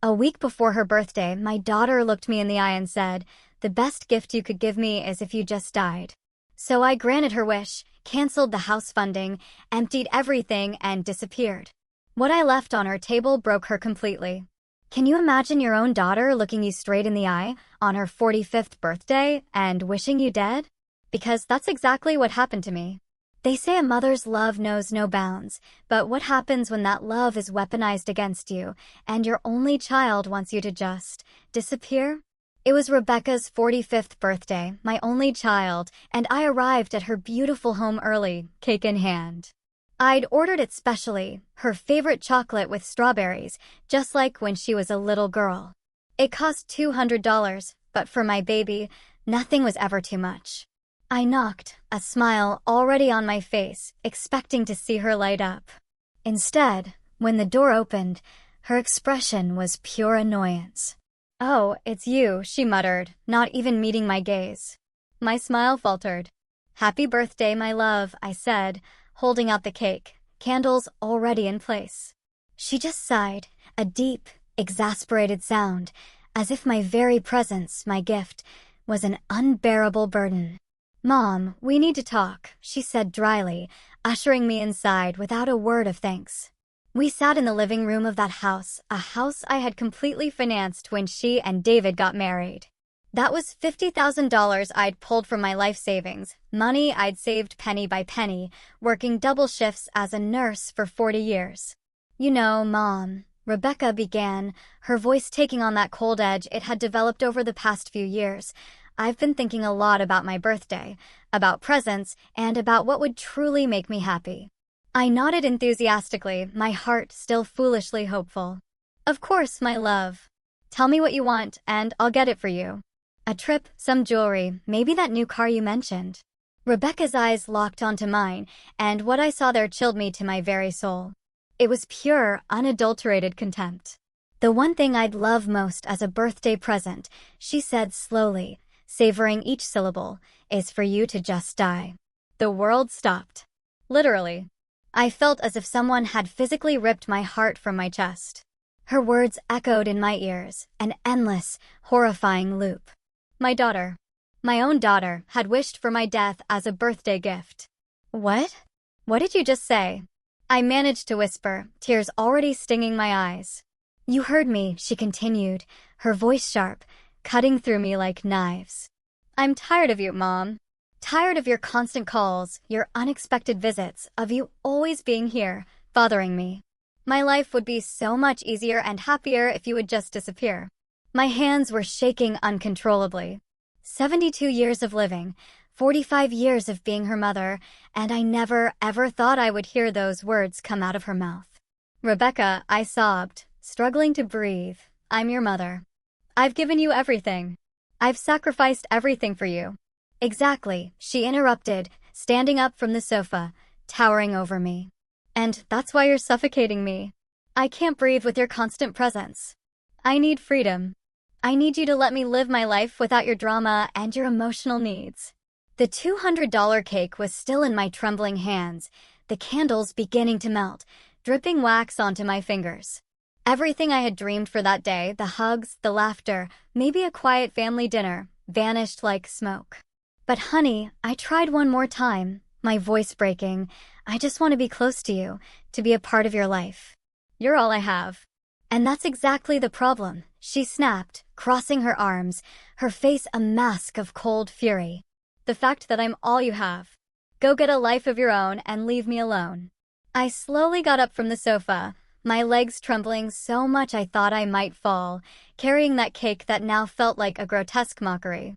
A week before her birthday, my daughter looked me in the eye and said, "The best gift you could give me is if you just died." So I granted her wish, canceled the house funding, emptied everything, and disappeared. What I left on her table broke her completely. Can you imagine your own daughter looking you straight in the eye on her 45th birthday and wishing you dead? Because that's exactly what happened to me. They say a mother's love knows no bounds, but what happens when that love is weaponized against you and your only child wants you to just disappear? It was Rebecca's 45th birthday, my only child, and I arrived at her beautiful home early, cake in hand. I'd ordered it specially, her favorite chocolate with strawberries, just like when she was a little girl. It cost $200, but for my baby, nothing was ever too much. I knocked, a smile already on my face, expecting to see her light up. Instead, when the door opened, her expression was pure annoyance. "Oh, it's you," she muttered, not even meeting my gaze. My smile faltered. "Happy birthday, my love," I said, holding out the cake, candles already in place. She just sighed, a deep, exasperated sound, as if my very presence, my gift, was an unbearable burden. "Mom, we need to talk," she said dryly, ushering me inside without a word of thanks. We sat in the living room of that house, a house I had completely financed when she and David got married. That was $50,000 I'd pulled from my life savings, money I'd saved penny by penny, working double shifts as a nurse for 40 years. "You know, Mom," Rebecca began, her voice taking on that cold edge it had developed over the past few years, "I've been thinking a lot about my birthday, about presents, and about what would truly make me happy." I nodded enthusiastically, my heart still foolishly hopeful. "Of course, my love. Tell me what you want, and I'll get it for you. A trip, some jewelry, maybe that new car you mentioned." Rebecca's eyes locked onto mine, and what I saw there chilled me to my very soul. It was pure, unadulterated contempt. "The one thing I'd love most as a birthday present," she said slowly, savoring each syllable, "is for you to just die." The world stopped. Literally. I felt as if someone had physically ripped my heart from my chest. Her words echoed in my ears, an endless, horrifying loop. My daughter, my own daughter, had wished for my death as a birthday gift. "What? What did you just say?" I managed to whisper, tears already stinging my eyes. "You heard me," she continued, her voice sharp, cutting through me like knives. "I'm tired of you, Mom. Tired of your constant calls, your unexpected visits, of you always being here, bothering me. My life would be so much easier and happier if you would just disappear." My hands were shaking uncontrollably. 72 years of living, 45 years of being her mother, and I never, ever thought I would hear those words come out of her mouth. "Rebecca," I sobbed, struggling to breathe, "I'm your mother. I've given you everything. I've sacrificed everything for you." "Exactly," she interrupted, standing up from the sofa, towering over me. "And that's why you're suffocating me. I can't breathe with your constant presence. I need freedom. I need you to let me live my life without your drama and your emotional needs." The $200 cake was still in my trembling hands, the candles beginning to melt, dripping wax onto my fingers. Everything I had dreamed for that day, the hugs, the laughter, maybe a quiet family dinner, vanished like smoke. "But honey," I tried one more time, my voice breaking, "I just want to be close to you, to be a part of your life. You're all I have." "And that's exactly the problem," she snapped, crossing her arms, her face a mask of cold fury. "The fact that I'm all you have. Go get a life of your own and leave me alone." I slowly got up from the sofa, my legs trembling so much I thought I might fall, carrying that cake that now felt like a grotesque mockery.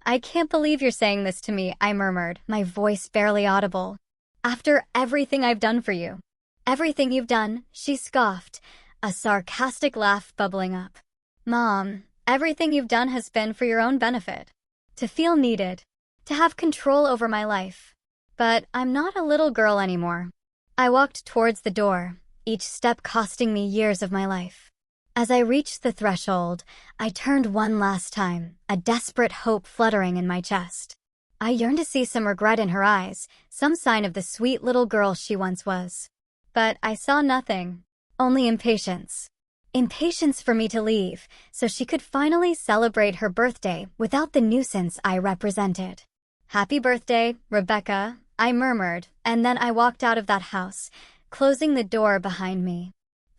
"I can't believe you're saying this to me," I murmured, my voice barely audible. "After everything I've done for you." "Everything you've done," she scoffed, a sarcastic laugh bubbling up. "Mom, everything you've done has been for your own benefit. To feel needed. To have control over my life. But I'm not a little girl anymore." I walked towards the door, each step costing me years of my life. As I reached the threshold, I turned one last time, a desperate hope fluttering in my chest. I yearned to see some regret in her eyes, some sign of the sweet little girl she once was. But I saw nothing, only impatience. impatience for me to leave, so she could finally celebrate her birthday without the nuisance I represented. "Happy birthday, Rebecca," I murmured, and then I walked out of that house, closing the door behind me.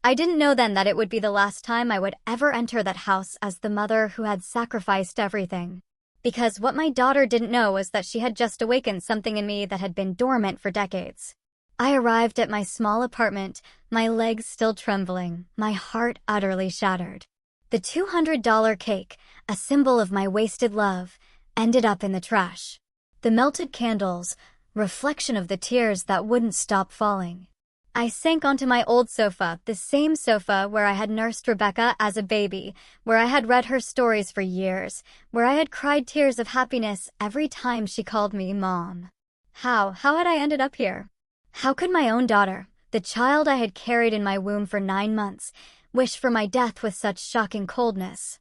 I didn't know then that it would be the last time I would ever enter that house as the mother who had sacrificed everything. Because what my daughter didn't know was that she had just awakened something in me that had been dormant for decades. I arrived at my small apartment, my legs still trembling, my heart utterly shattered. The $200 cake, a symbol of my wasted love, ended up in the trash. The melted candles, reflection of the tears that wouldn't stop falling. I sank onto my old sofa, the same sofa where I had nursed Rebecca as a baby, where I had read her stories for years, where I had cried tears of happiness every time she called me Mom. How had I ended up here? How could my own daughter, the child I had carried in my womb for 9 months, wish for my death with such shocking coldness?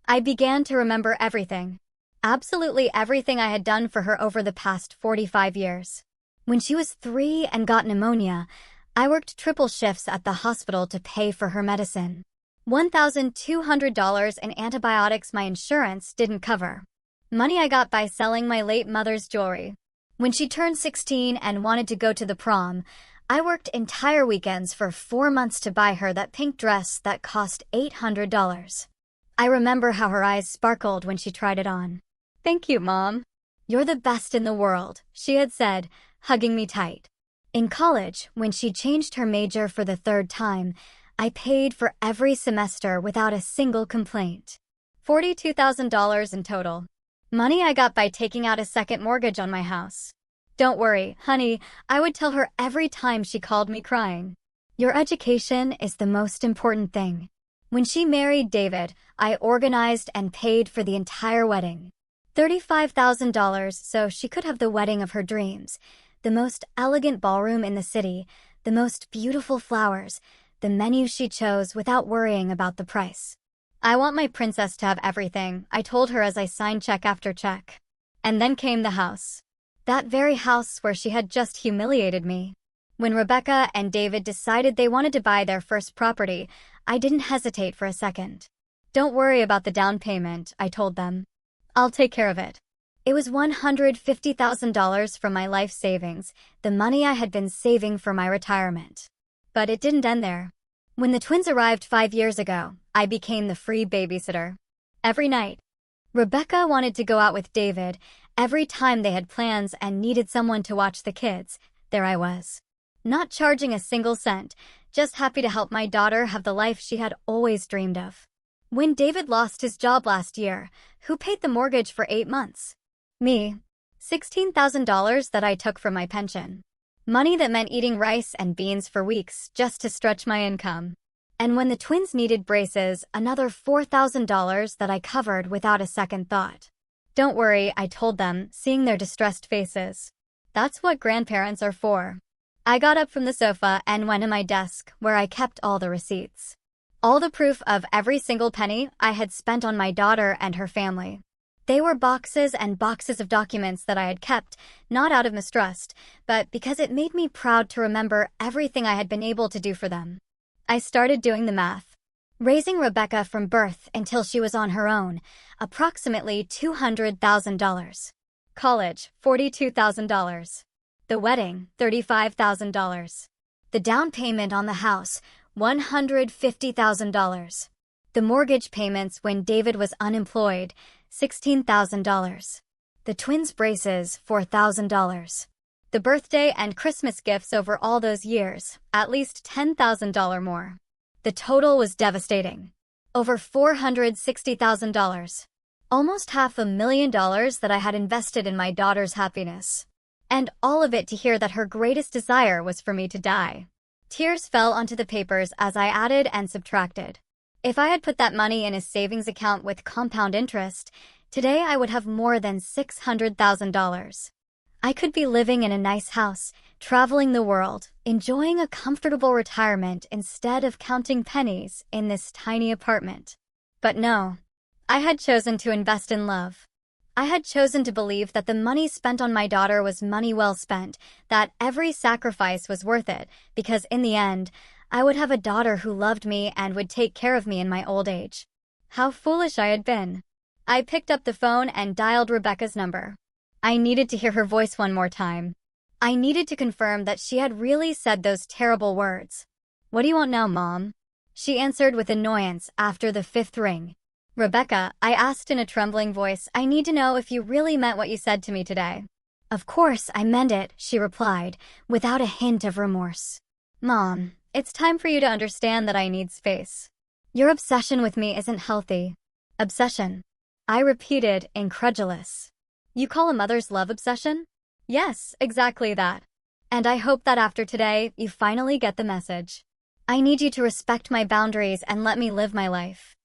I began to remember everything. Absolutely everything I had done for her over the past 45 years. When she was 3 and got pneumonia, I worked triple shifts at the hospital to pay for her medicine. $1,200 in antibiotics my insurance didn't cover. Money I got by selling my late mother's jewelry. When she turned 16 and wanted to go to the prom, I worked entire weekends for 4 months to buy her that pink dress that cost $800. I remember how her eyes sparkled when she tried it on. "Thank you, Mom. You're the best in the world," she had said, hugging me tight. In college, when she changed her major for the 3rd time, I paid for every semester without a single complaint. $42,000 in total. Money I got by taking out a second mortgage on my house. "Don't worry, honey," I would tell her every time she called me crying. "Your education is the most important thing." When she married David, I organized and paid for the entire wedding. $35,000 so she could have the wedding of her dreams. The most elegant ballroom in the city, the most beautiful flowers, the menu she chose without worrying about the price. "I want my princess to have everything," I told her as I signed check after check. And then came the house. That very house where she had just humiliated me. When Rebecca and David decided they wanted to buy their first property, I didn't hesitate for a second. "Don't worry about the down payment," I told them. "I'll take care of it." It was $150,000 from my life savings, the money I had been saving for my retirement. But it didn't end there. When the twins arrived 5 years ago, I became the free babysitter. Every night. Rebecca wanted to go out with David. Every time they had plans and needed someone to watch the kids, there I was. Not charging a single cent, just happy to help my daughter have the life she had always dreamed of. When David lost his job last year, who paid the mortgage for 8 months? Me. $16,000 that I took from my pension. Money that meant eating rice and beans for weeks just to stretch my income. And when the twins needed braces, another $4,000 that I covered without a second thought. "Don't worry," I told them, seeing their distressed faces. "That's what grandparents are for." I got up from the sofa and went to my desk, where I kept all the receipts. All the proof of every single penny I had spent on my daughter and her family. They were boxes and boxes of documents that I had kept, not out of mistrust, but because it made me proud to remember everything I had been able to do for them. I started doing the math. Raising Rebecca from birth until she was on her own, approximately $200,000. College, $42,000. The wedding, $35,000. The down payment on the house, $150,000. The mortgage payments when David was unemployed, $16,000. The twins' braces, $4,000. The birthday and Christmas gifts over all those years, at least $10,000 more. The total was devastating. Over $460,000. Almost $500,000 that I had invested in my daughter's happiness. And all of it to hear that her greatest desire was for me to die. Tears fell onto the papers as I added and subtracted. If I had put that money in a savings account with compound interest, today I would have more than $600,000. I could be living in a nice house, traveling the world, enjoying a comfortable retirement instead of counting pennies in this tiny apartment. But no, I had chosen to invest in love. I had chosen to believe that the money spent on my daughter was money well spent, that every sacrifice was worth it, because in the end, I would have a daughter who loved me and would take care of me in my old age. How foolish I had been. I picked up the phone and dialed Rebecca's number. I needed to hear her voice one more time. I needed to confirm that she had really said those terrible words. "What do you want now, Mom?" She answered with annoyance after the fifth ring. "Rebecca," I asked in a trembling voice, "I need to know if you really meant what you said to me today." "Of course I meant it," she replied, without a hint of remorse. "Mom, it's time for you to understand that I need space. Your obsession with me isn't healthy." "Obsession?" I repeated, incredulous. "You call a mother's love obsession?" "Yes, exactly that. And I hope that after today, you finally get the message. I need you to respect my boundaries and let me live my life."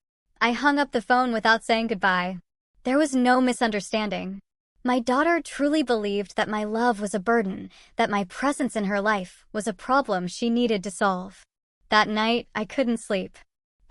I hung up the phone without saying goodbye. There was no misunderstanding. My daughter truly believed that my love was a burden, that my presence in her life was a problem she needed to solve. That night, I couldn't sleep.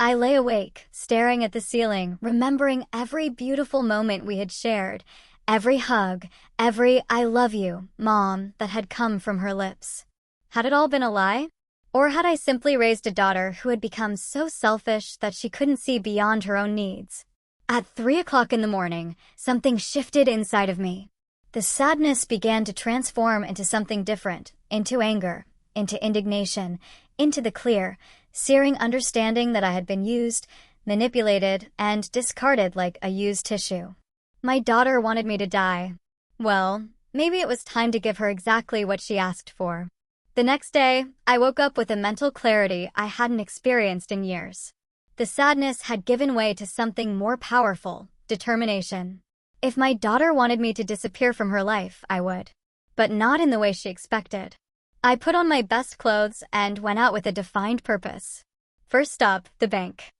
I lay awake, staring at the ceiling, remembering every beautiful moment we had shared, every hug, every "I love you, Mom" that had come from her lips. Had it all been a lie? Or had I simply raised a daughter who had become so selfish that she couldn't see beyond her own needs? At 3 o'clock in the morning, something shifted inside of me. The sadness began to transform into something different, into anger, into indignation, into the clear, searing understanding that I had been used, manipulated, and discarded like a used tissue. My daughter wanted me to die. Well, maybe it was time to give her exactly what she asked for. The next day, I woke up with a mental clarity I hadn't experienced in years. The sadness had given way to something more powerful: determination. If my daughter wanted me to disappear from her life, I would. But not in the way she expected. I put on my best clothes and went out with a defined purpose. First stop, the bank.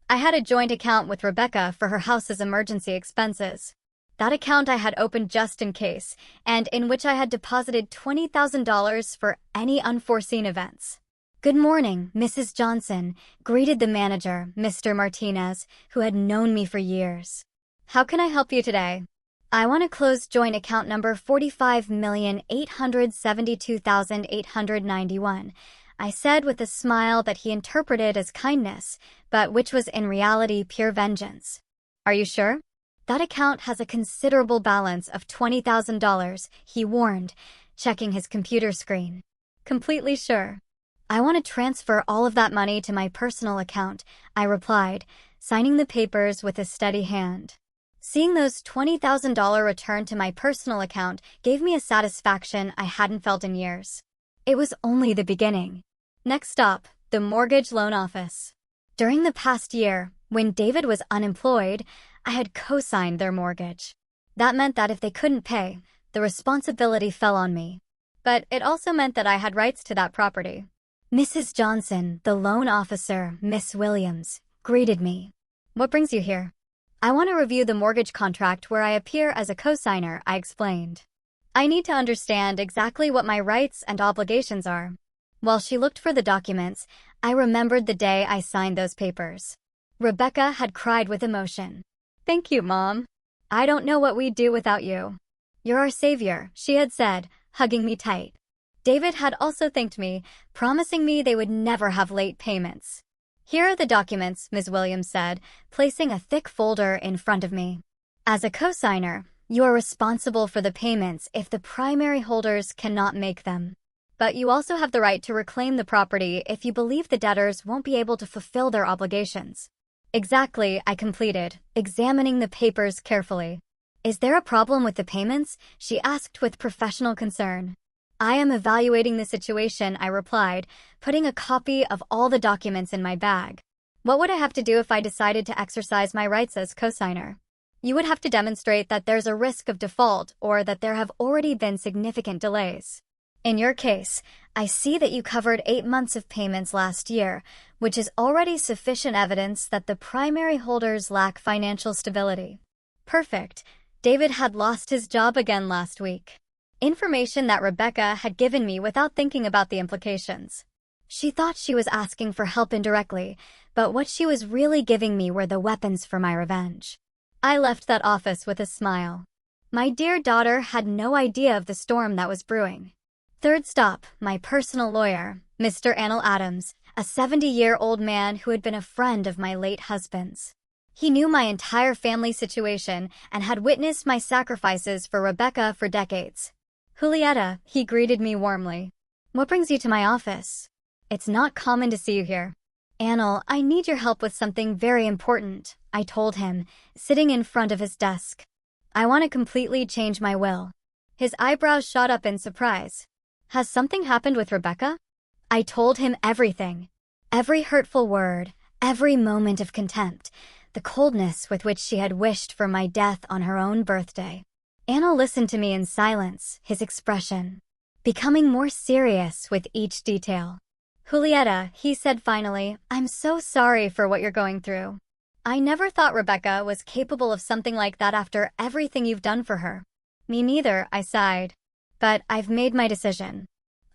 I had a joint account with Rebecca for her house's emergency expenses. That account I had opened just in case, and in which I had deposited $20,000 for any unforeseen events. "Good morning, Mrs. Johnson," greeted the manager, Mr. Martinez, who had known me for years. "How can I help you today?" "I want to close joint account number 45,872,891, I said with a smile that he interpreted as kindness, but which was in reality pure vengeance. "Are you sure?" "That account has a considerable balance of $20,000, he warned, checking his computer screen. "Completely sure." "I want to transfer all of that money to my personal account," I replied, signing the papers with a steady hand. Seeing those $20,000 return to my personal account gave me a satisfaction I hadn't felt in years. It was only the beginning. Next stop, the mortgage loan office. During the past year, when David was unemployed, I had co-signed their mortgage. That meant that if they couldn't pay, the responsibility fell on me. But it also meant that I had rights to that property. Mrs. Johnson, the loan officer, Miss Williams, greeted me. "What brings you here?" "I want to review the mortgage contract where I appear as a co-signer," I explained. "I need to understand exactly what my rights and obligations are." While she looked for the documents, I remembered the day I signed those papers. Rebecca had cried with emotion. "Thank you, Mom. I don't know what we'd do without you. You're our savior," she had said, hugging me tight. David had also thanked me, promising me they would never have late payments. "Here are the documents," Ms. Williams said, placing a thick folder in front of me. "As a co-signer, you are responsible for the payments if the primary holders cannot make them. But you also have the right to reclaim the property if you believe the debtors won't be able to fulfill their obligations." "Exactly," I completed, examining the papers carefully. "Is there a problem with the payments?" she asked with professional concern. "I am evaluating the situation," I replied, putting a copy of all the documents in my bag. "What would I have to do if I decided to exercise my rights as co-signer?" "You would have to demonstrate that there's a risk of default or that there have already been significant delays. In your case, I see that you covered 8 months of payments last year, which is already sufficient evidence that the primary holders lack financial stability." Perfect. David had lost his job again last week. Information that Rebecca had given me without thinking about the implications. She thought she was asking for help indirectly, but what she was really giving me were the weapons for my revenge. I left that office with a smile. My dear daughter had no idea of the storm that was brewing. Third stop, my personal lawyer, Mr. Anil Adams, a 70-year-old man who had been a friend of my late husband's. He knew my entire family situation and had witnessed my sacrifices for Rebecca for decades. Julieta, he greeted me warmly. What brings you to my office? It's not common to see you here. Anil, I need your help with something very important, I told him, sitting in front of his desk. I want to completely change my will. His eyebrows shot up in surprise. Has something happened with Rebecca? I told him everything. Every hurtful word, every moment of contempt, the coldness with which she had wished for my death on her own birthday. Anil listened to me in silence, his expression becoming more serious with each detail. Julieta, he said finally, I'm so sorry for what you're going through. I never thought Rebecca was capable of something like that after everything you've done for her. Me neither, I sighed. But I've made my decision.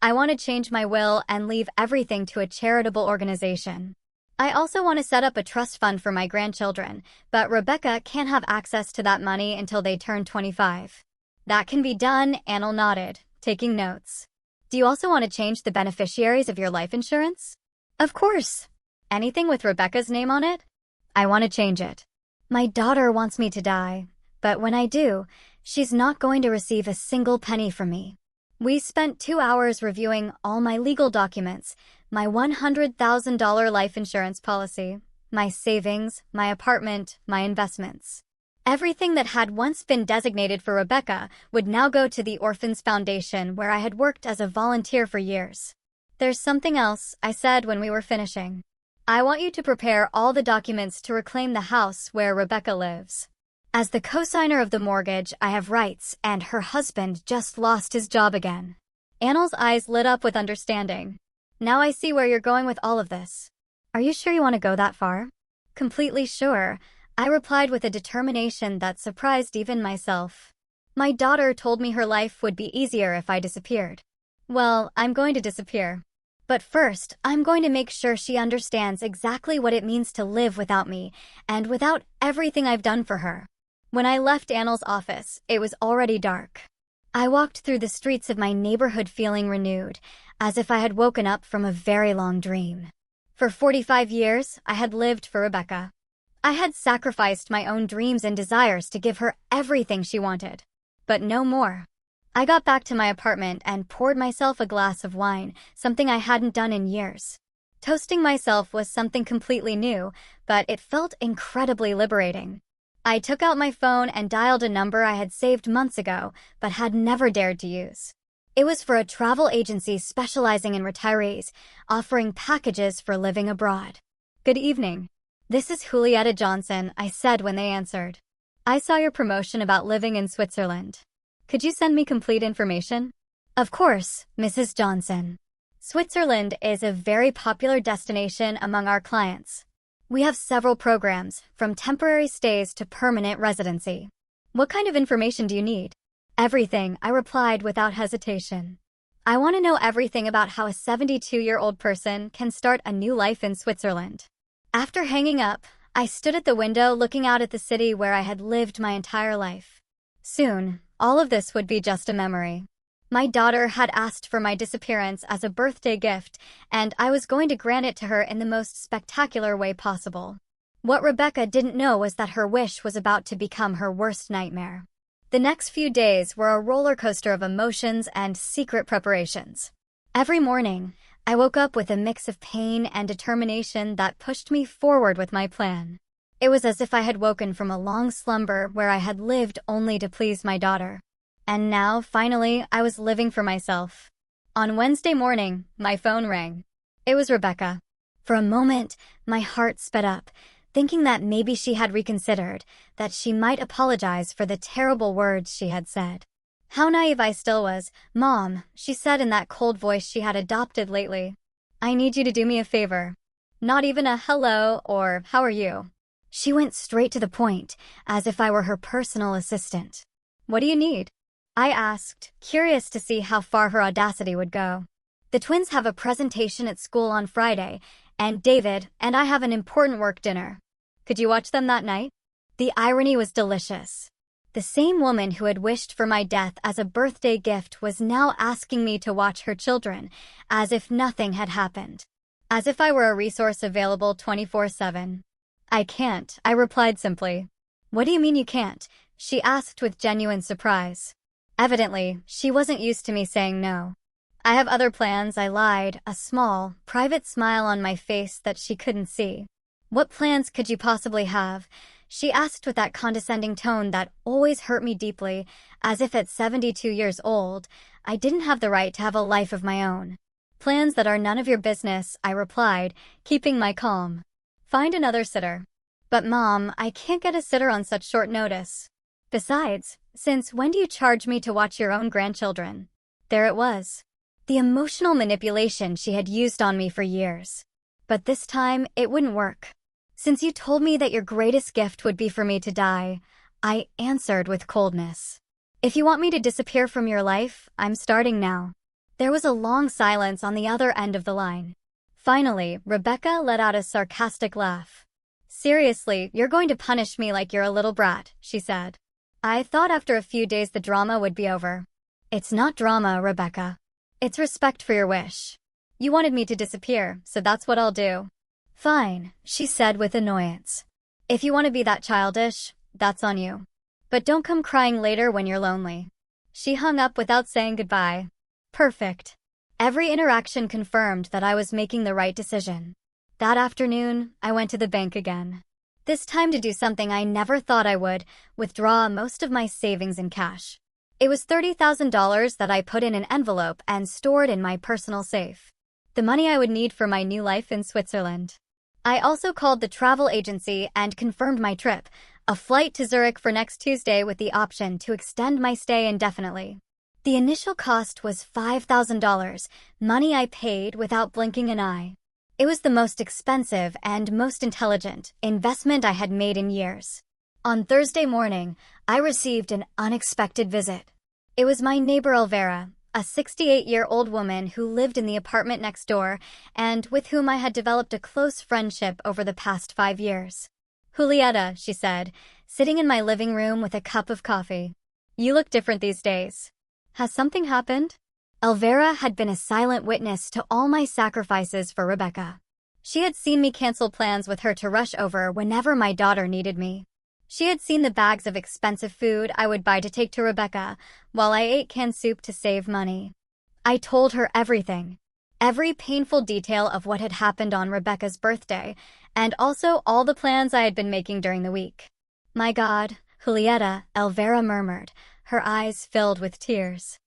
I want to change my will and leave everything to a charitable organization. I also want to set up a trust fund for my grandchildren, but Rebecca can't have access to that money until they turn 25. That can be done, Anil nodded, taking notes. Do you also want to change the beneficiaries of your life insurance? Of course. Anything with Rebecca's name on it? I want to change it. My daughter wants me to die, but when I do, she's not going to receive a single penny from me. We spent 2 hours reviewing all my legal documents, my $100,000 life insurance policy, my savings, my apartment, my investments. Everything that had once been designated for Rebecca would now go to the Orphans Foundation where I had worked as a volunteer for years. There's something else, I said when we were finishing. I want you to prepare all the documents to reclaim the house where Rebecca lives. As the co-signer of the mortgage, I have rights, and her husband just lost his job again. Anil's eyes lit up with understanding. Now I see where you're going with all of this. Are you sure you want to go that far? Completely sure, I replied with a determination that surprised even myself. My daughter told me her life would be easier if I disappeared. Well, I'm going to disappear. But first, I'm going to make sure she understands exactly what it means to live without me, and without everything I've done for her. When I left Anil's office, it was already dark. I walked through the streets of my neighborhood feeling renewed, as if I had woken up from a very long dream. For 45 years, I had lived for Rebecca. I had sacrificed my own dreams and desires to give her everything she wanted. But no more. I got back to my apartment and poured myself a glass of wine, something I hadn't done in years. Toasting myself was something completely new, but it felt incredibly liberating. I took out my phone and dialed a number I had saved months ago, but had never dared to use. It was for a travel agency specializing in retirees, offering packages for living abroad. Good evening. This is Julieta Johnson, I said when they answered. I saw your promotion about living in Switzerland. Could you send me complete information? Of course, Mrs. Johnson. Switzerland is a very popular destination among our clients. We have several programs, from temporary stays to permanent residency. What kind of information do you need? Everything, I replied without hesitation. I want to know everything about how a 72-year-old person can start a new life in Switzerland. After hanging up, I stood at the window looking out at the city where I had lived my entire life. Soon, all of this would be just a memory. My daughter had asked for my disappearance as a birthday gift, and I was going to grant it to her in the most spectacular way possible. What Rebecca didn't know was that her wish was about to become her worst nightmare. The next few days were a roller coaster of emotions and secret preparations. Every morning, I woke up with a mix of pain and determination that pushed me forward with my plan. It was as if I had woken from a long slumber where I had lived only to please my daughter. And now, finally, I was living for myself. On Wednesday morning, my phone rang. It was Rebecca. For a moment, my heart sped up, thinking that maybe she had reconsidered, that she might apologize for the terrible words she had said. How naive I still was. Mom, she said in that cold voice she had adopted lately. I need you to do me a favor. Not even a hello or how are you. She went straight to the point, as if I were her personal assistant. What do you need? I asked, curious to see how far her audacity would go. The twins have a presentation at school on Friday, and David and I have an important work dinner. Could you watch them that night? The irony was delicious. The same woman who had wished for my death as a birthday gift was now asking me to watch her children, as if nothing had happened. as if I were a resource available 24/7. I can't, I replied simply. What do you mean you can't? She asked with genuine surprise. Evidently, she wasn't used to me saying no. I have other plans, I lied, a small, private smile on my face that she couldn't see. What plans could you possibly have? She asked with that condescending tone that always hurt me deeply, as if at 72 years old, I didn't have the right to have a life of my own. Plans that are none of your business, I replied, keeping my calm. Find another sitter. But Mom, I can't get a sitter on such short notice. Besides, since when do you charge me to watch your own grandchildren? There it was. The emotional manipulation she had used on me for years. But this time, it wouldn't work. Since you told me that your greatest gift would be for me to die, I answered with coldness. If you want me to disappear from your life, I'm starting now. There was a long silence on the other end of the line. Finally, Rebecca let out a sarcastic laugh. Seriously, you're going to punish me like you're a little brat, she said. I thought after a few days the drama would be over. It's not drama, Rebecca. It's respect for your wish. You wanted me to disappear, so that's what I'll do. Fine, she said with annoyance. If you want to be that childish, that's on you. But don't come crying later when you're lonely. She hung up without saying goodbye. Perfect. Every interaction confirmed that I was making the right decision. That afternoon, I went to the bank again. This time to do something I never thought I would, withdraw most of my savings in cash. It was $30,000 that I put in an envelope and stored in my personal safe. The money I would need for my new life in Switzerland. I also called the travel agency and confirmed my trip, a flight to Zurich for next Tuesday with the option to extend my stay indefinitely. The initial cost was $5,000, money I paid without blinking an eye. It was the most expensive and most intelligent investment I had made in years. On Thursday morning, I received an unexpected visit. It was my neighbor Elvira, a 68-year-old woman who lived in the apartment next door and with whom I had developed a close friendship over the past 5 years. Julieta, she said, sitting in my living room with a cup of coffee. You look different these days. Has something happened? Elvira had been a silent witness to all my sacrifices for Rebecca. She had seen me cancel plans with her to rush over whenever my daughter needed me. She had seen the bags of expensive food I would buy to take to Rebecca, while I ate canned soup to save money. I told her everything. Every painful detail of what had happened on Rebecca's birthday, and also all the plans I had been making during the week. My God, Julieta, Elvira murmured, her eyes filled with tears.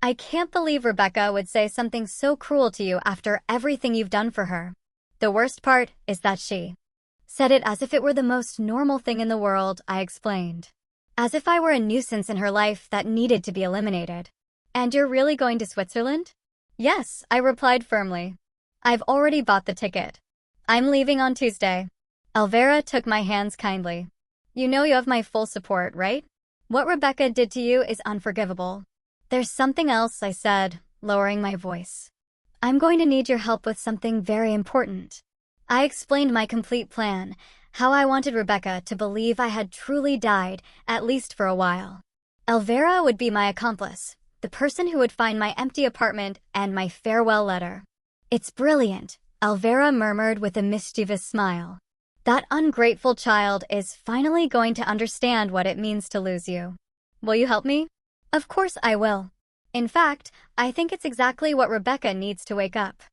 I can't believe Rebecca would say something so cruel to you after everything you've done for her. The worst part is that she said it as if it were the most normal thing in the world, I explained. As if I were a nuisance in her life that needed to be eliminated. And you're really going to Switzerland? Yes, I replied firmly. I've already bought the ticket. I'm leaving on Tuesday. Elvira took my hands kindly. You know you have my full support, right? What Rebecca did to you is unforgivable. There's something else, I said, lowering my voice. I'm going to need your help with something very important. I explained my complete plan, how I wanted Rebecca to believe I had truly died, at least for a while. Elvira would be my accomplice, the person who would find my empty apartment and my farewell letter. It's brilliant, Elvira murmured with a mischievous smile. That ungrateful child is finally going to understand what it means to lose you. Will you help me? Of course I will. In fact, I think it's exactly what Rebecca needs to wake up.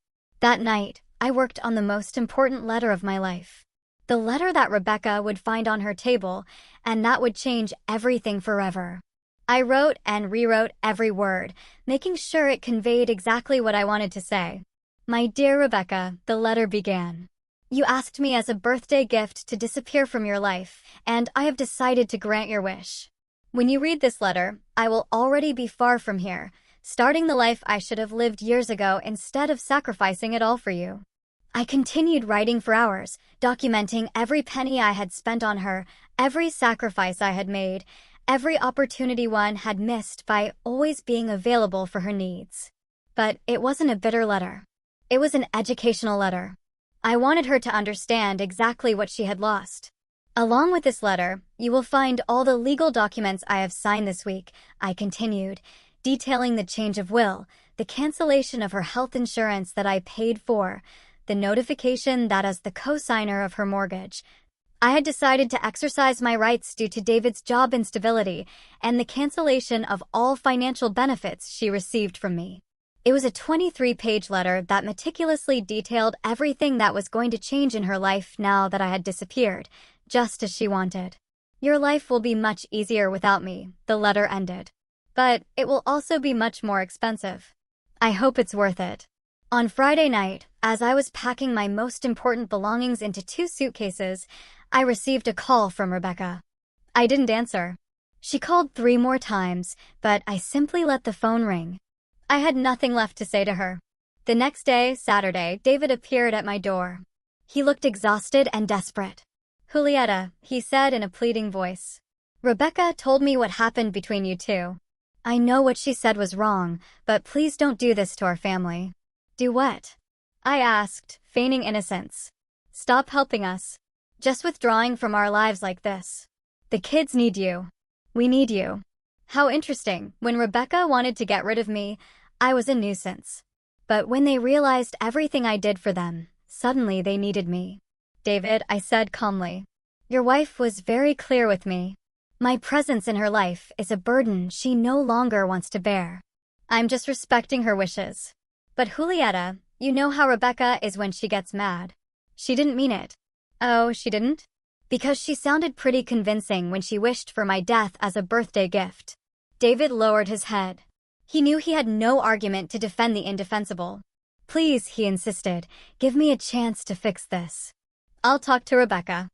That night, I worked on the most important letter of my life. The letter that Rebecca would find on her table, and that would change everything forever. I wrote and rewrote every word, making sure it conveyed exactly what I wanted to say. My dear Rebecca, the letter began. You asked me as a birthday gift to disappear from your life, and I have decided to grant your wish. When you read this letter, I will already be far from here, starting the life I should have lived years ago instead of sacrificing it all for you. I continued writing for hours, documenting every penny I had spent on her, every sacrifice I had made, every opportunity one had missed by always being available for her needs. But it wasn't a bitter letter. It was an educational letter. I wanted her to understand exactly what she had lost. Along with this letter, you will find all the legal documents I have signed this week, I continued, detailing the change of will, the cancellation of her health insurance that I paid for, the notification that as the co-signer of her mortgage, I had decided to exercise my rights due to David's job instability and the cancellation of all financial benefits she received from me. It was a 23-page letter that meticulously detailed everything that was going to change in her life now that I had disappeared, just as she wanted. Your life will be much easier without me, the letter ended. But it will also be much more expensive. I hope it's worth it. On Friday night, as I was packing my most important belongings into 2 suitcases, I received a call from Rebecca. I didn't answer. She called 3 more times, but I simply let the phone ring. I had nothing left to say to her. The next day, Saturday, David appeared at my door. He looked exhausted and desperate. "Julieta," he said in a pleading voice. "Rebecca told me what happened between you two. I know what she said was wrong, but please don't do this to our family." "Do what?" I asked, feigning innocence. "Stop helping us. Just withdrawing from our lives like this. The kids need you. We need you." How interesting. When Rebecca wanted to get rid of me, I was a nuisance. But when they realized everything I did for them, suddenly they needed me. "David," I said calmly, "your wife was very clear with me. My presence in her life is a burden she no longer wants to bear. I'm just respecting her wishes. But Julieta, you know how Rebecca is when she gets mad. She didn't mean it." "Oh, she didn't?" "Because she sounded pretty convincing when she wished for my death as a birthday gift." David lowered his head. He knew he had no argument to defend the indefensible. "Please," he insisted, "give me a chance to fix this. I'll talk to Rebecca.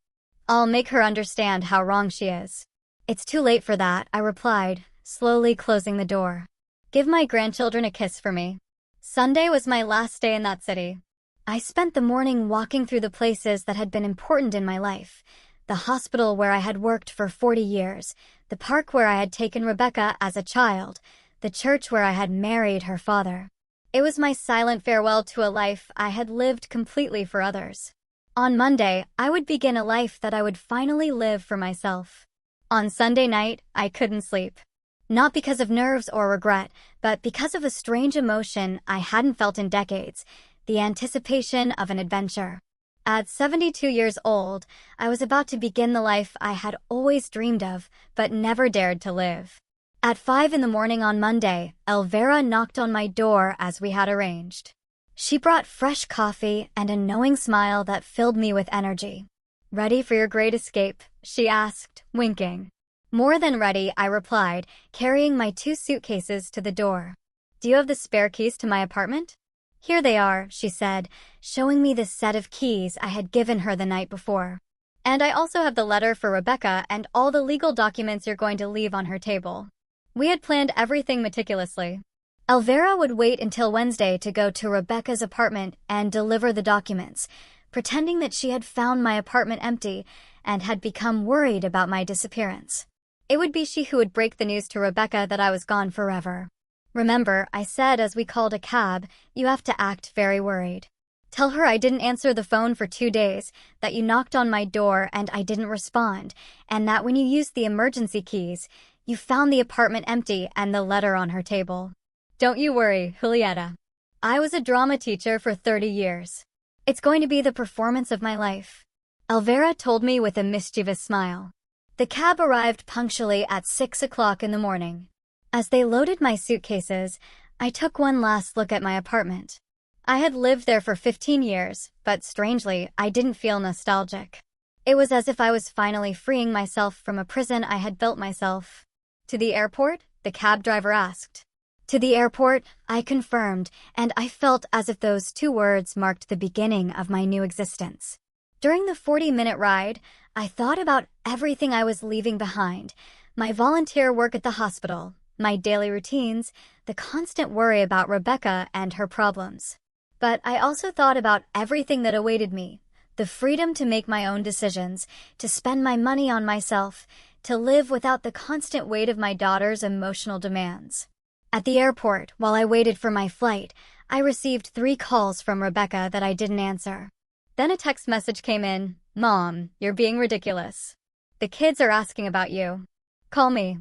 I'll make her understand how wrong she is." "It's too late for that," I replied, slowly closing the door. "Give my grandchildren a kiss for me." Sunday was my last day in that city. I spent the morning walking through the places that had been important in my life. The hospital where I had worked for 40 years, the park where I had taken Rebecca as a child, the church where I had married her father. It was my silent farewell to a life I had lived completely for others. On Monday, I would begin a life that I would finally live for myself. On Sunday night, I couldn't sleep. Not because of nerves or regret, but because of a strange emotion I hadn't felt in decades, the anticipation of an adventure. At 72 years old, I was about to begin the life I had always dreamed of, but never dared to live. At 5 in the morning on Monday, Elvira knocked on my door as we had arranged. She brought fresh coffee and a knowing smile that filled me with energy. "Ready for your great escape?" she asked, winking. "More than ready," I replied, carrying my 2 suitcases to the door. "Do you have the spare keys to my apartment?" "Here they are," she said, showing me the set of keys I had given her the night before. "And I also have the letter for Rebecca and all the legal documents you're going to leave on her table." We had planned everything meticulously. Elvira would wait until Wednesday to go to Rebecca's apartment and deliver the documents, pretending that she had found my apartment empty and had become worried about my disappearance. It would be she who would break the news to Rebecca that I was gone forever. "Remember," I said as we called a cab, "you have to act very worried. Tell her I didn't answer the phone for 2 days, that you knocked on my door and I didn't respond, and that when you used the emergency keys, you found the apartment empty and the letter on her table. Don't you worry, Julieta. I was a drama teacher for 30 years. It's going to be the performance of my life." Elvira told me with a mischievous smile. The cab arrived punctually at 6 o'clock in the morning. As they loaded my suitcases, I took one last look at my apartment. I had lived there for 15 years, but strangely, I didn't feel nostalgic. It was as if I was finally freeing myself from a prison I had built myself. "To the airport?" the cab driver asked. "To the airport," I confirmed, and I felt as if those 2 words marked the beginning of my new existence. During the 40-minute ride, I thought about everything I was leaving behind: my volunteer work at the hospital, my daily routines, the constant worry about Rebecca and her problems. But I also thought about everything that awaited me: the freedom to make my own decisions, to spend my money on myself, to live without the constant weight of my daughter's emotional demands. At the airport, while I waited for my flight, I received 3 calls from Rebecca that I didn't answer. Then a text message came in: "Mom, you're being ridiculous. The kids are asking about you. Call me."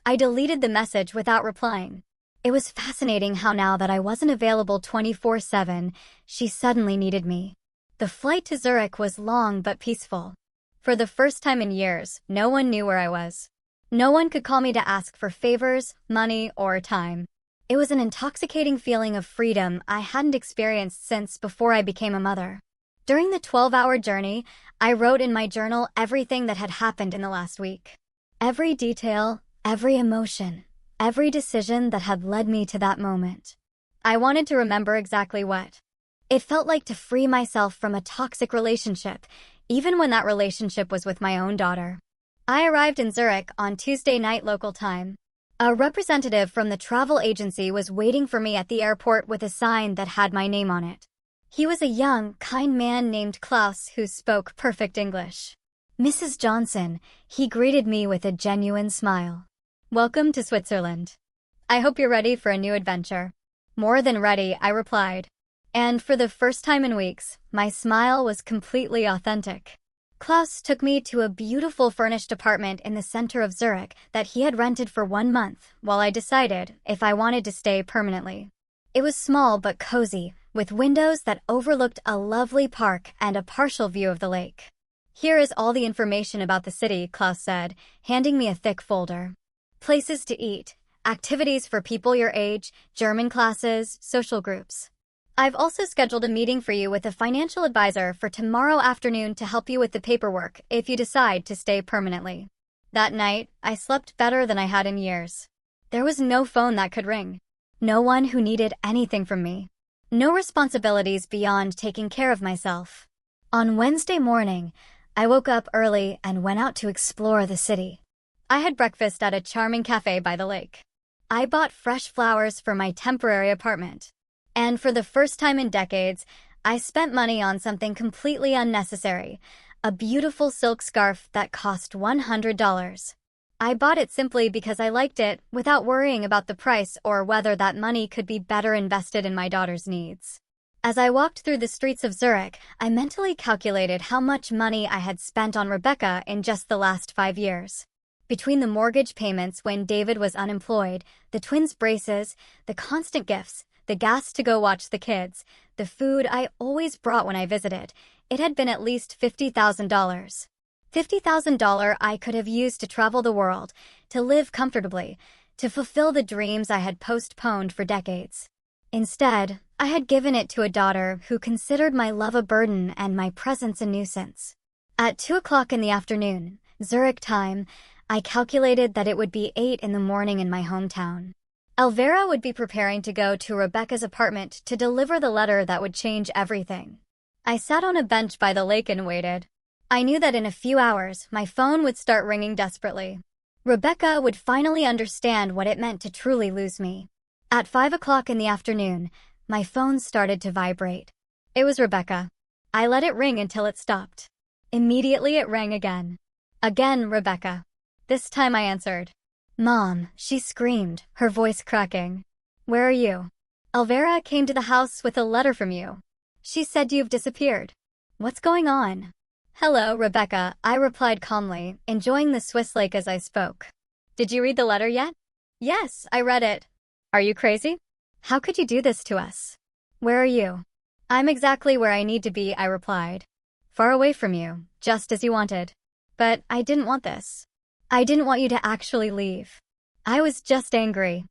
I deleted the message without replying. It was fascinating how now that I wasn't available 24/7, she suddenly needed me. The flight to Zurich was long but peaceful. For the first time in years, no one knew where I was. No one could call me to ask for favors, money, or time. It was an intoxicating feeling of freedom I hadn't experienced since before I became a mother. During the 12-hour journey, I wrote in my journal everything that had happened in the last week. Every detail, every emotion, every decision that had led me to that moment. I wanted to remember exactly what. It felt like to free myself from a toxic relationship, even when that relationship was with my own daughter. I arrived in Zurich on Tuesday night local time. A representative from the travel agency was waiting for me at the airport with a sign that had my name on it. He was a young, kind man named Klaus who spoke perfect English. "Mrs. Johnson," he greeted me with a genuine smile. "Welcome to Switzerland. I hope you're ready for a new adventure." "More than ready," I replied. And for the first time in weeks, my smile was completely authentic. Klaus took me to a beautiful furnished apartment in the center of Zurich that he had rented for 1 month while I decided if I wanted to stay permanently. It was small but cozy, with windows that overlooked a lovely park and a partial view of the lake. "Here is all the information about the city," Klaus said, handing me a thick folder. "Places to eat, activities for people your age, German classes, social groups. I've also scheduled a meeting for you with a financial advisor for tomorrow afternoon to help you with the paperwork if you decide to stay permanently." That night, I slept better than I had in years. There was no phone that could ring. No one who needed anything from me. No responsibilities beyond taking care of myself. On Wednesday morning, I woke up early and went out to explore the city. I had breakfast at a charming cafe by the lake. I bought fresh flowers for my temporary apartment. And for the first time in decades, I spent money on something completely unnecessary, a beautiful silk scarf that cost $100. I bought it simply because I liked it, without worrying about the price or whether that money could be better invested in my daughter's needs. As I walked through the streets of Zurich, I mentally calculated how much money I had spent on Rebecca in just the last 5 years. Between the mortgage payments when David was unemployed, the twins' braces, the constant gifts, the gas to go watch the kids, the food I always brought when I visited, it had been at least $50,000. $50,000 I could have used to travel the world, to live comfortably, to fulfill the dreams I had postponed for decades. Instead, I had given it to a daughter who considered my love a burden and my presence a nuisance. At 2 o'clock in the afternoon, Zurich time, I calculated that it would be 8 in the morning in my hometown. Elvira would be preparing to go to Rebecca's apartment to deliver the letter that would change everything. I sat on a bench by the lake and waited. I knew that in a few hours, my phone would start ringing desperately. Rebecca would finally understand what it meant to truly lose me. At 5 o'clock in the afternoon, my phone started to vibrate. It was Rebecca. I let it ring until it stopped. Immediately it rang again. Again, Rebecca. This time I answered. "Mom," she screamed, her voice cracking. "Where are you?" "Elvira came to the house with a letter from you. She said you've disappeared. What's going on?" "Hello, Rebecca," I replied calmly, enjoying the Swiss lake as I spoke. "Did you read the letter yet?" "Yes, I read it." "Are you crazy? How could you do this to us?" "Where are you?" "I'm exactly where I need to be," I replied. "Far away from you, just as you wanted. But I didn't want this. I didn't want you to actually leave. I was just angry.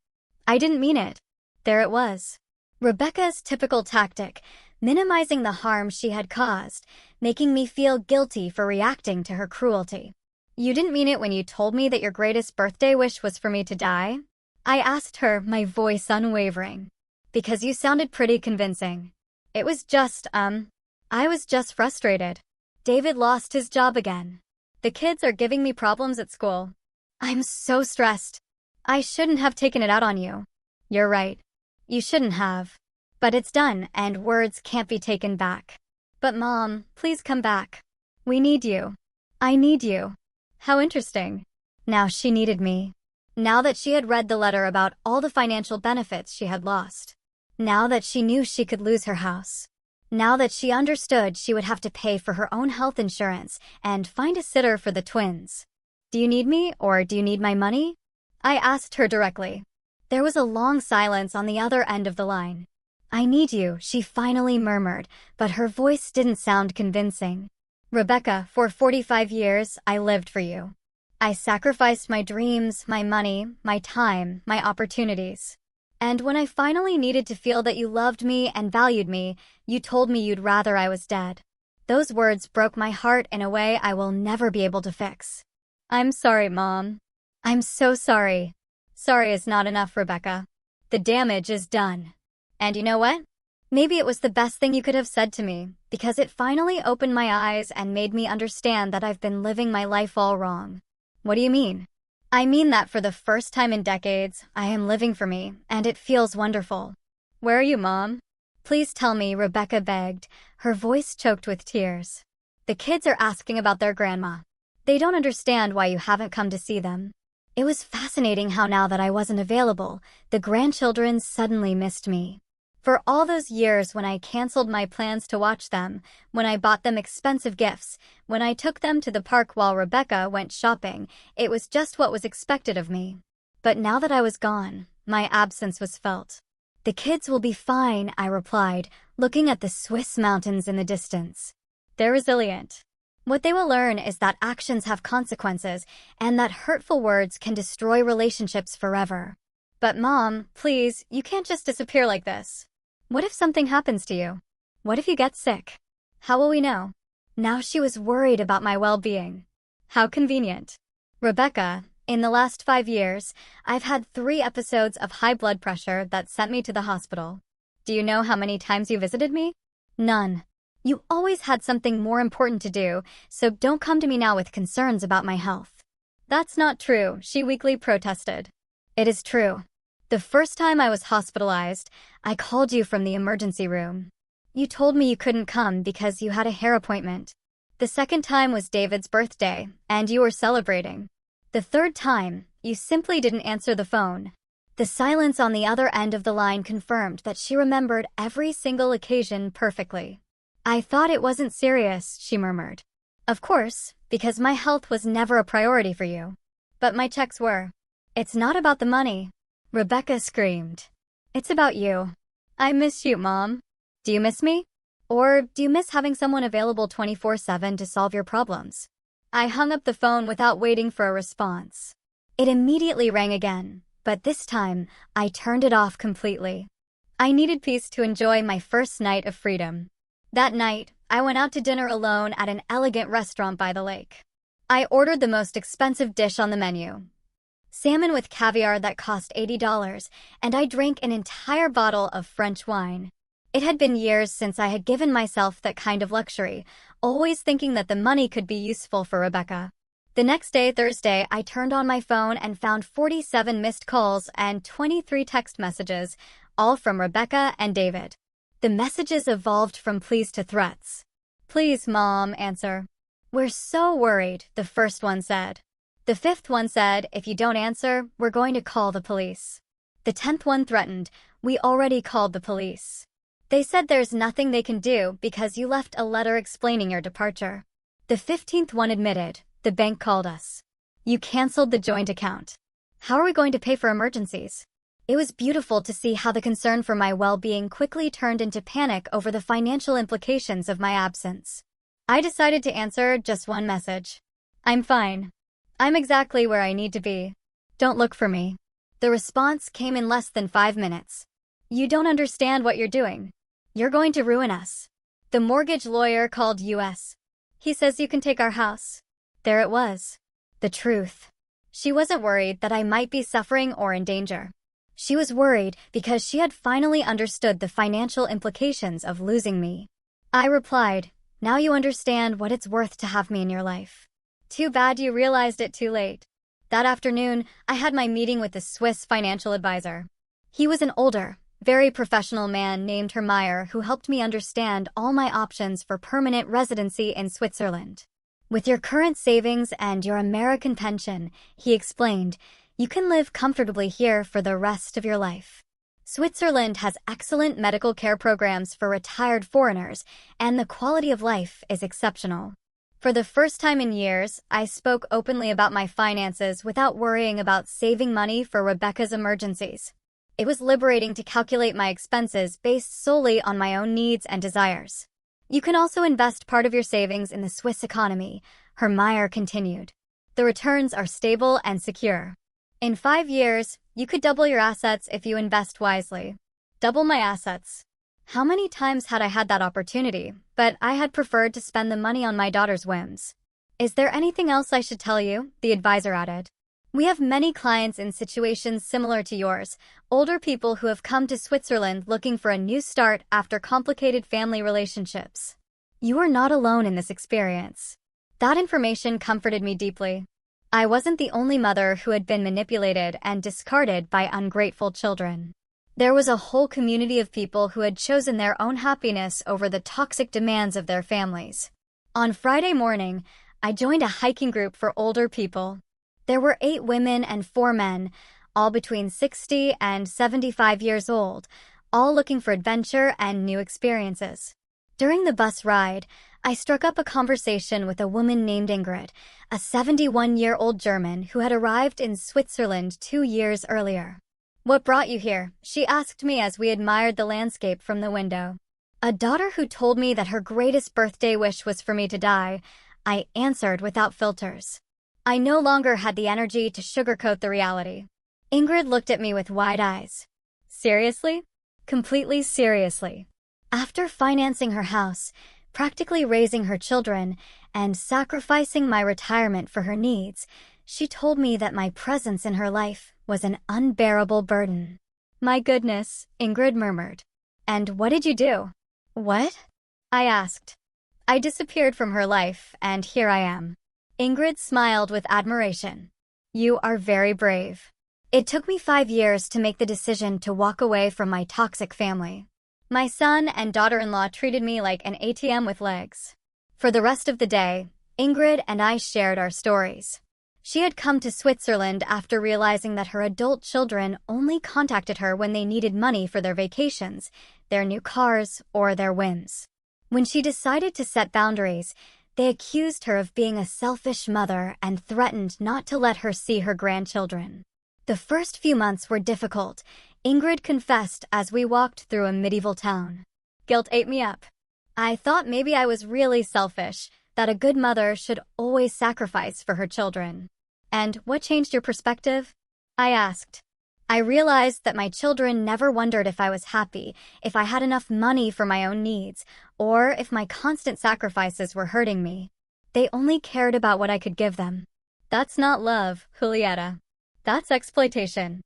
I didn't mean it." There it was. Rebecca's typical tactic, minimizing the harm she had caused, making me feel guilty for reacting to her cruelty. "You didn't mean it when you told me that your greatest birthday wish was for me to die?" I asked her, my voice unwavering. "Because you sounded pretty convincing. It was just, I was just frustrated. David lost his job again. The kids are giving me problems at school. I'm so stressed. I shouldn't have taken it out on you." "You're right. You shouldn't have. But it's done, and words can't be taken back." "But Mom, please come back. We need you. I need you." How interesting. Now she needed me. Now that she had read the letter about all the financial benefits she had lost. Now that she knew she could lose her house. Now that she understood she would have to pay for her own health insurance and find a sitter for the twins. "Do you need me, or do you need my money?" I asked her directly. There was a long silence on the other end of the line. I need you, she finally murmured, but her voice didn't sound convincing. Rebecca, for 45 years, I lived for you. I sacrificed my dreams, my money, my time, my opportunities. And when I finally needed to feel that you loved me and valued me, you told me you'd rather I was dead. Those words broke my heart in a way I will never be able to fix. I'm sorry, Mom. I'm so sorry. Sorry is not enough, Rebecca. The damage is done. And you know what? Maybe it was the best thing you could have said to me, because it finally opened my eyes and made me understand that I've been living my life all wrong. What do you mean? I mean that for the first time in decades, I am living for me, and it feels wonderful. Where are you, Mom? Please tell me, Rebecca begged, her voice choked with tears. The kids are asking about their grandma. They don't understand why you haven't come to see them. It was fascinating how now that I wasn't available, the grandchildren suddenly missed me. For all those years when I canceled my plans to watch them, when I bought them expensive gifts, when I took them to the park while Rebecca went shopping, it was just what was expected of me. But now that I was gone, my absence was felt. The kids will be fine, I replied, looking at the Swiss mountains in the distance. They're resilient. What they will learn is that actions have consequences and that hurtful words can destroy relationships forever. But Mom, please, you can't just disappear like this. What if something happens to you? What if you get sick? How will we know? Now she was worried about my well-being. How convenient. Rebecca, in the last 5 years, I've had 3 episodes of high blood pressure that sent me to the hospital. Do you know how many times you visited me? None. You always had something more important to do, so don't come to me now with concerns about my health. That's not true, she weakly protested. It is true. The first time I was hospitalized, I called you from the emergency room. You told me you couldn't come because you had a hair appointment. The second time was David's birthday, and you were celebrating. The third time, you simply didn't answer the phone. The silence on the other end of the line confirmed that she remembered every single occasion perfectly. I thought it wasn't serious, she murmured. Of course, because my health was never a priority for you. But my checks were. It's not about the money. Rebecca screamed. It's about you. I miss you, Mom. Do you miss me? Or do you miss having someone available 24/7 to solve your problems? I hung up the phone without waiting for a response. It immediately rang again, but this time, I turned it off completely. I needed peace to enjoy my first night of freedom. That night, I went out to dinner alone at an elegant restaurant by the lake. I ordered the most expensive dish on the menu. Salmon with caviar that cost $80, and I drank an entire bottle of French wine. It had been years since I had given myself that kind of luxury, always thinking that the money could be useful for Rebecca. The next day, Thursday, I turned on my phone and found 47 missed calls and 23 text messages, all from Rebecca and David. The messages evolved from pleas to threats. Please, Mom, answer. We're so worried, the first one said. The fifth one said, if you don't answer, we're going to call the police. The 10th one threatened, we already called the police. They said there's nothing they can do because you left a letter explaining your departure. The 15th one admitted, the bank called us. You canceled the joint account. How are we going to pay for emergencies? It was beautiful to see how the concern for my well-being quickly turned into panic over the financial implications of my absence. I decided to answer just one message. I'm fine. I'm exactly where I need to be. Don't look for me. The response came in less than 5 minutes. You don't understand what you're doing. You're going to ruin us. The mortgage lawyer called US. He says you can take our house. There it was. The truth. She wasn't worried that I might be suffering or in danger. She was worried because she had finally understood the financial implications of losing me. I replied, now you understand what it's worth to have me in your life. Too bad you realized it too late. That afternoon, I had my meeting with the Swiss financial advisor. He was an older, very professional man named Hermeyer who helped me understand all my options for permanent residency in Switzerland. With your current savings and your American pension, he explained, you can live comfortably here for the rest of your life. Switzerland has excellent medical care programs for retired foreigners, and the quality of life is exceptional. For the first time in years, I spoke openly about my finances without worrying about saving money for Rebecca's emergencies. It was liberating to calculate my expenses based solely on my own needs and desires. You can also invest part of your savings in the Swiss economy, Hermeyer continued. The returns are stable and secure. In 5 years, you could double your assets if you invest wisely. Double my assets. How many times had I had that opportunity, but I had preferred to spend the money on my daughter's whims. Is there anything else I should tell you? The advisor added. We have many clients in situations similar to yours, older people who have come to Switzerland looking for a new start after complicated family relationships. You are not alone in this experience. That information comforted me deeply. I wasn't the only mother who had been manipulated and discarded by ungrateful children. There was a whole community of people who had chosen their own happiness over the toxic demands of their families. On Friday morning, I joined a hiking group for older people. There were 8 women and 4 men, all between 60 and 75 years old, all looking for adventure and new experiences. During the bus ride, I struck up a conversation with a woman named Ingrid, a 71-year-old German who had arrived in Switzerland 2 years earlier. What brought you here? She asked me as we admired the landscape from the window. A daughter who told me that her greatest birthday wish was for me to die, I answered without filters. I no longer had the energy to sugarcoat the reality. Ingrid looked at me with wide eyes. Seriously? Completely seriously. After financing her house, practically raising her children, and sacrificing my retirement for her needs, she told me that my presence in her life was an unbearable burden. My goodness, Ingrid murmured. And what did you do? What? I asked. I disappeared from her life, and here I am. Ingrid smiled with admiration. You are very brave. It took me 5 years to make the decision to walk away from my toxic family. My son and daughter-in-law treated me like an ATM with legs. For the rest of the day, Ingrid and I shared our stories. She had come to Switzerland after realizing that her adult children only contacted her when they needed money for their vacations, their new cars, or their whims. When she decided to set boundaries, they accused her of being a selfish mother and threatened not to let her see her grandchildren. The first few months were difficult, Ingrid confessed as we walked through a medieval town. Guilt ate me up. I thought maybe I was really selfish, that a good mother should always sacrifice for her children. And what changed your perspective? I asked. I realized that my children never wondered if I was happy, if I had enough money for my own needs, or if my constant sacrifices were hurting me. They only cared about what I could give them. That's not love, Julieta. That's exploitation.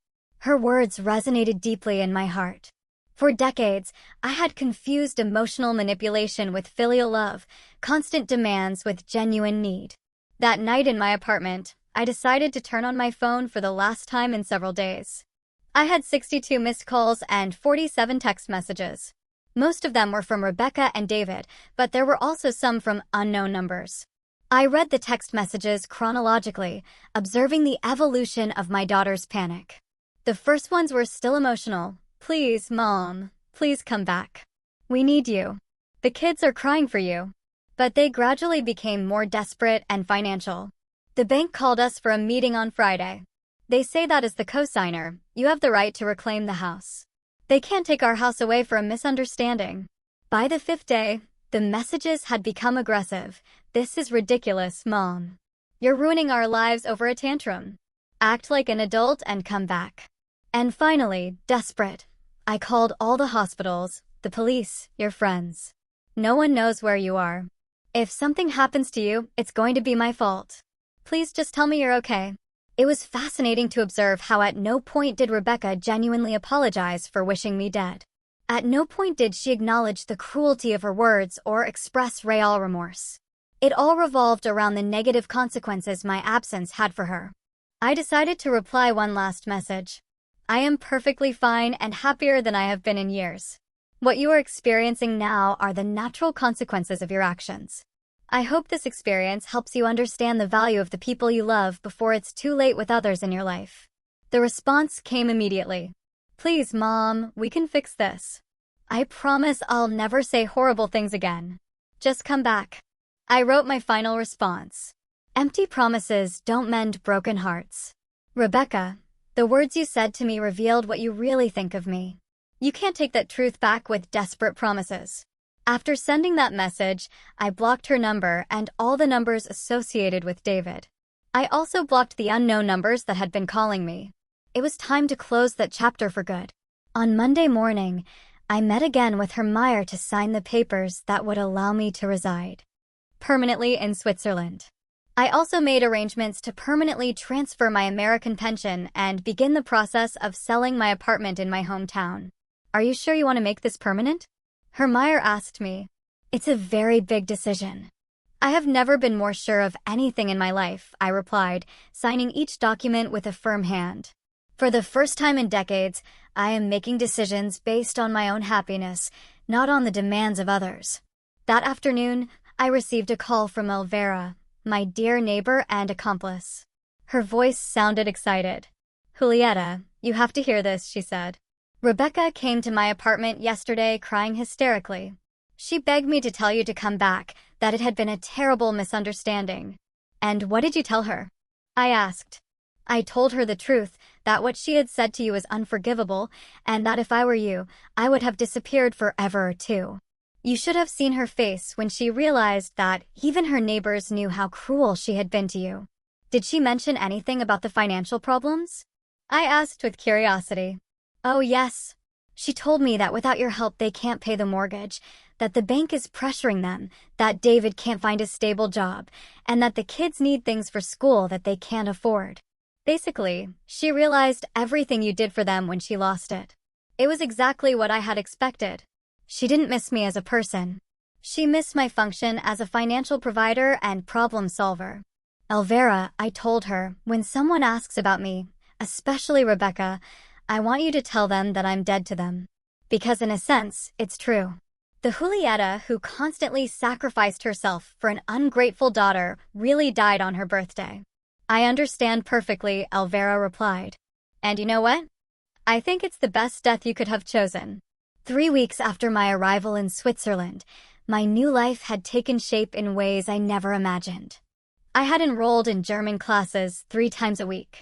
Her words resonated deeply in my heart. For decades, I had confused emotional manipulation with filial love, constant demands with genuine need. That night in my apartment, I decided to turn on my phone for the last time in several days. I had 62 missed calls and 47 text messages. Most of them were from Rebecca and David, but there were also some from unknown numbers. I read the text messages chronologically, observing the evolution of my daughter's panic. The first ones were still emotional. Please, Mom, please come back. We need you. The kids are crying for you. But they gradually became more desperate and financial. The bank called us for a meeting on Friday. They say that as the co-signer, you have the right to reclaim the house. They can't take our house away for a misunderstanding. By the 5th day, the messages had become aggressive. This is ridiculous, Mom. You're ruining our lives over a tantrum. Act like an adult and come back. And finally, desperate, I called all the hospitals, the police, your friends. No one knows where you are. If something happens to you, it's going to be my fault. Please just tell me you're okay. It was fascinating to observe how at no point did Rebecca genuinely apologize for wishing me dead. At no point did she acknowledge the cruelty of her words or express real remorse. It all revolved around the negative consequences my absence had for her. I decided to reply one last message. I am perfectly fine and happier than I have been in years. What you are experiencing now are the natural consequences of your actions. I hope this experience helps you understand the value of the people you love before it's too late with others in your life. The response came immediately. Please, Mom, we can fix this. I promise I'll never say horrible things again. Just come back. I wrote my final response. Empty promises don't mend broken hearts. Rebecca, The words you said to me revealed what you really think of me. You can't take that truth back with desperate promises. After sending that message, I blocked her number and all the numbers associated with David. I also blocked the unknown numbers that had been calling me. It was time to close that chapter for good. On Monday morning, I met again with Hermione to sign the papers that would allow me to reside permanently in Switzerland. I also made arrangements to permanently transfer my American pension and begin the process of selling my apartment in my hometown. Are you sure you want to make this permanent? Hermione asked me. It's a very big decision. I have never been more sure of anything in my life, I replied, signing each document with a firm hand. For the first time in decades, I am making decisions based on my own happiness, not on the demands of others. That afternoon, I received a call from Elvira, my dear neighbor and accomplice. Her voice sounded excited. Julieta, you have to hear this, she said. Rebecca came to my apartment yesterday crying hysterically. She begged me to tell you to come back, that it had been a terrible misunderstanding. And what did you tell her? I asked. I told her the truth, that what she had said to you is unforgivable, and that if I were you, I would have disappeared forever too. You should have seen her face when she realized that even her neighbors knew how cruel she had been to you. Did she mention anything about the financial problems? I asked with curiosity. Oh yes. She told me that without your help they can't pay the mortgage, that the bank is pressuring them, that David can't find a stable job, and that the kids need things for school that they can't afford. Basically, she realized everything you did for them when she lost it. It was exactly what I had expected. She didn't miss me as a person. She missed my function as a financial provider and problem solver. Elvira, I told her, when someone asks about me, especially Rebecca, I want you to tell them that I'm dead to them. Because in a sense, it's true. The Julieta who constantly sacrificed herself for an ungrateful daughter really died on her birthday. I understand perfectly, Elvira replied. And you know what? I think it's the best death you could have chosen. 3 weeks after my arrival in Switzerland, my new life had taken shape in ways I never imagined. I had enrolled in German classes 3 times a week.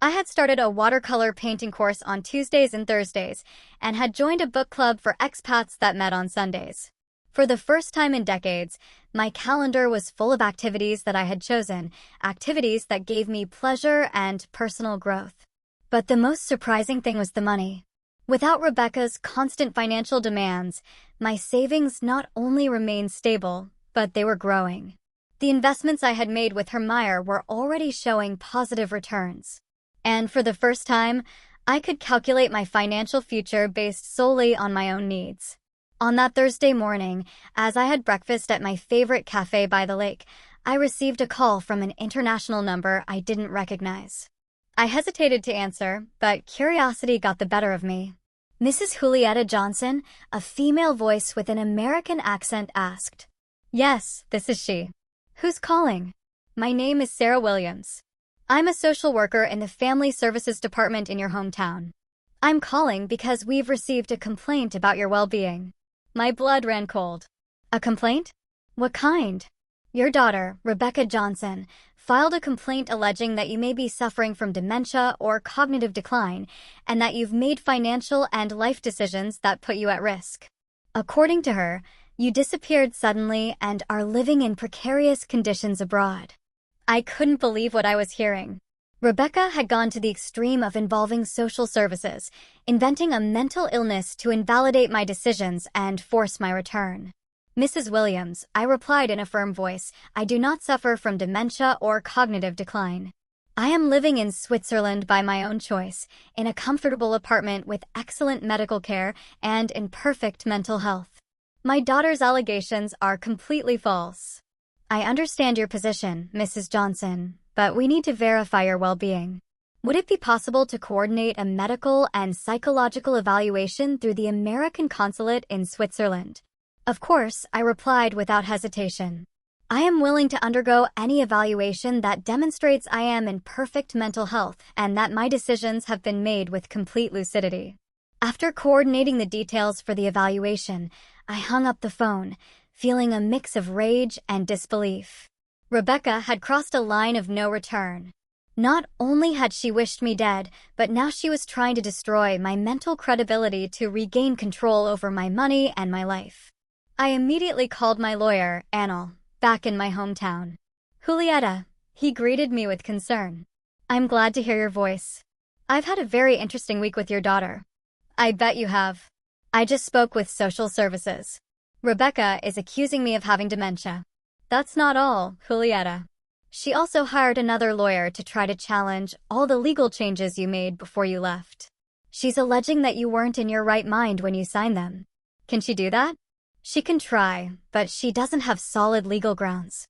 I had started a watercolor painting course on Tuesdays and Thursdays, and had joined a book club for expats that met on Sundays. For the first time in decades, my calendar was full of activities that I had chosen, activities that gave me pleasure and personal growth. But the most surprising thing was the money. Without Rebecca's constant financial demands, my savings not only remained stable, but they were growing. The investments I had made with Hermione were already showing positive returns. And for the first time, I could calculate my financial future based solely on my own needs. On that Thursday morning, as I had breakfast at my favorite cafe by the lake, I received a call from an international number I didn't recognize. I hesitated to answer, but curiosity got the better of me. Mrs. Julieta Johnson, a female voice with an American accent, asked. Yes, this is she. Who's calling? My name is Sarah Williams. I'm a social worker in the Family Services Department in your hometown. I'm calling because we've received a complaint about your well-being. My blood ran cold. A complaint? What kind? Your daughter, Rebecca Johnson, filed a complaint alleging that you may be suffering from dementia or cognitive decline, and that you've made financial and life decisions that put you at risk. According to her, you disappeared suddenly and are living in precarious conditions abroad. I couldn't believe what I was hearing. Rebecca had gone to the extreme of involving social services, inventing a mental illness to invalidate my decisions and force my return. Mrs. Williams, I replied in a firm voice, I do not suffer from dementia or cognitive decline. I am living in Switzerland by my own choice, in a comfortable apartment with excellent medical care and in perfect mental health. My daughter's allegations are completely false. I understand your position, Mrs. Johnson, but we need to verify your well-being. Would it be possible to coordinate a medical and psychological evaluation through the American consulate in Switzerland? Of course, I replied without hesitation. I am willing to undergo any evaluation that demonstrates I am in perfect mental health and that my decisions have been made with complete lucidity. After coordinating the details for the evaluation, I hung up the phone, feeling a mix of rage and disbelief. Rebecca had crossed a line of no return. Not only had she wished me dead, but now she was trying to destroy my mental credibility to regain control over my money and my life. I immediately called my lawyer, Anil, back in my hometown. Julieta, he greeted me with concern. I'm glad to hear your voice. I've had a very interesting week with your daughter. I bet you have. I just spoke with social services. Rebecca is accusing me of having dementia. That's not all, Julieta. She also hired another lawyer to try to challenge all the legal changes you made before you left. She's alleging that you weren't in your right mind when you signed them. Can she do that? She can try, but she doesn't have solid legal grounds.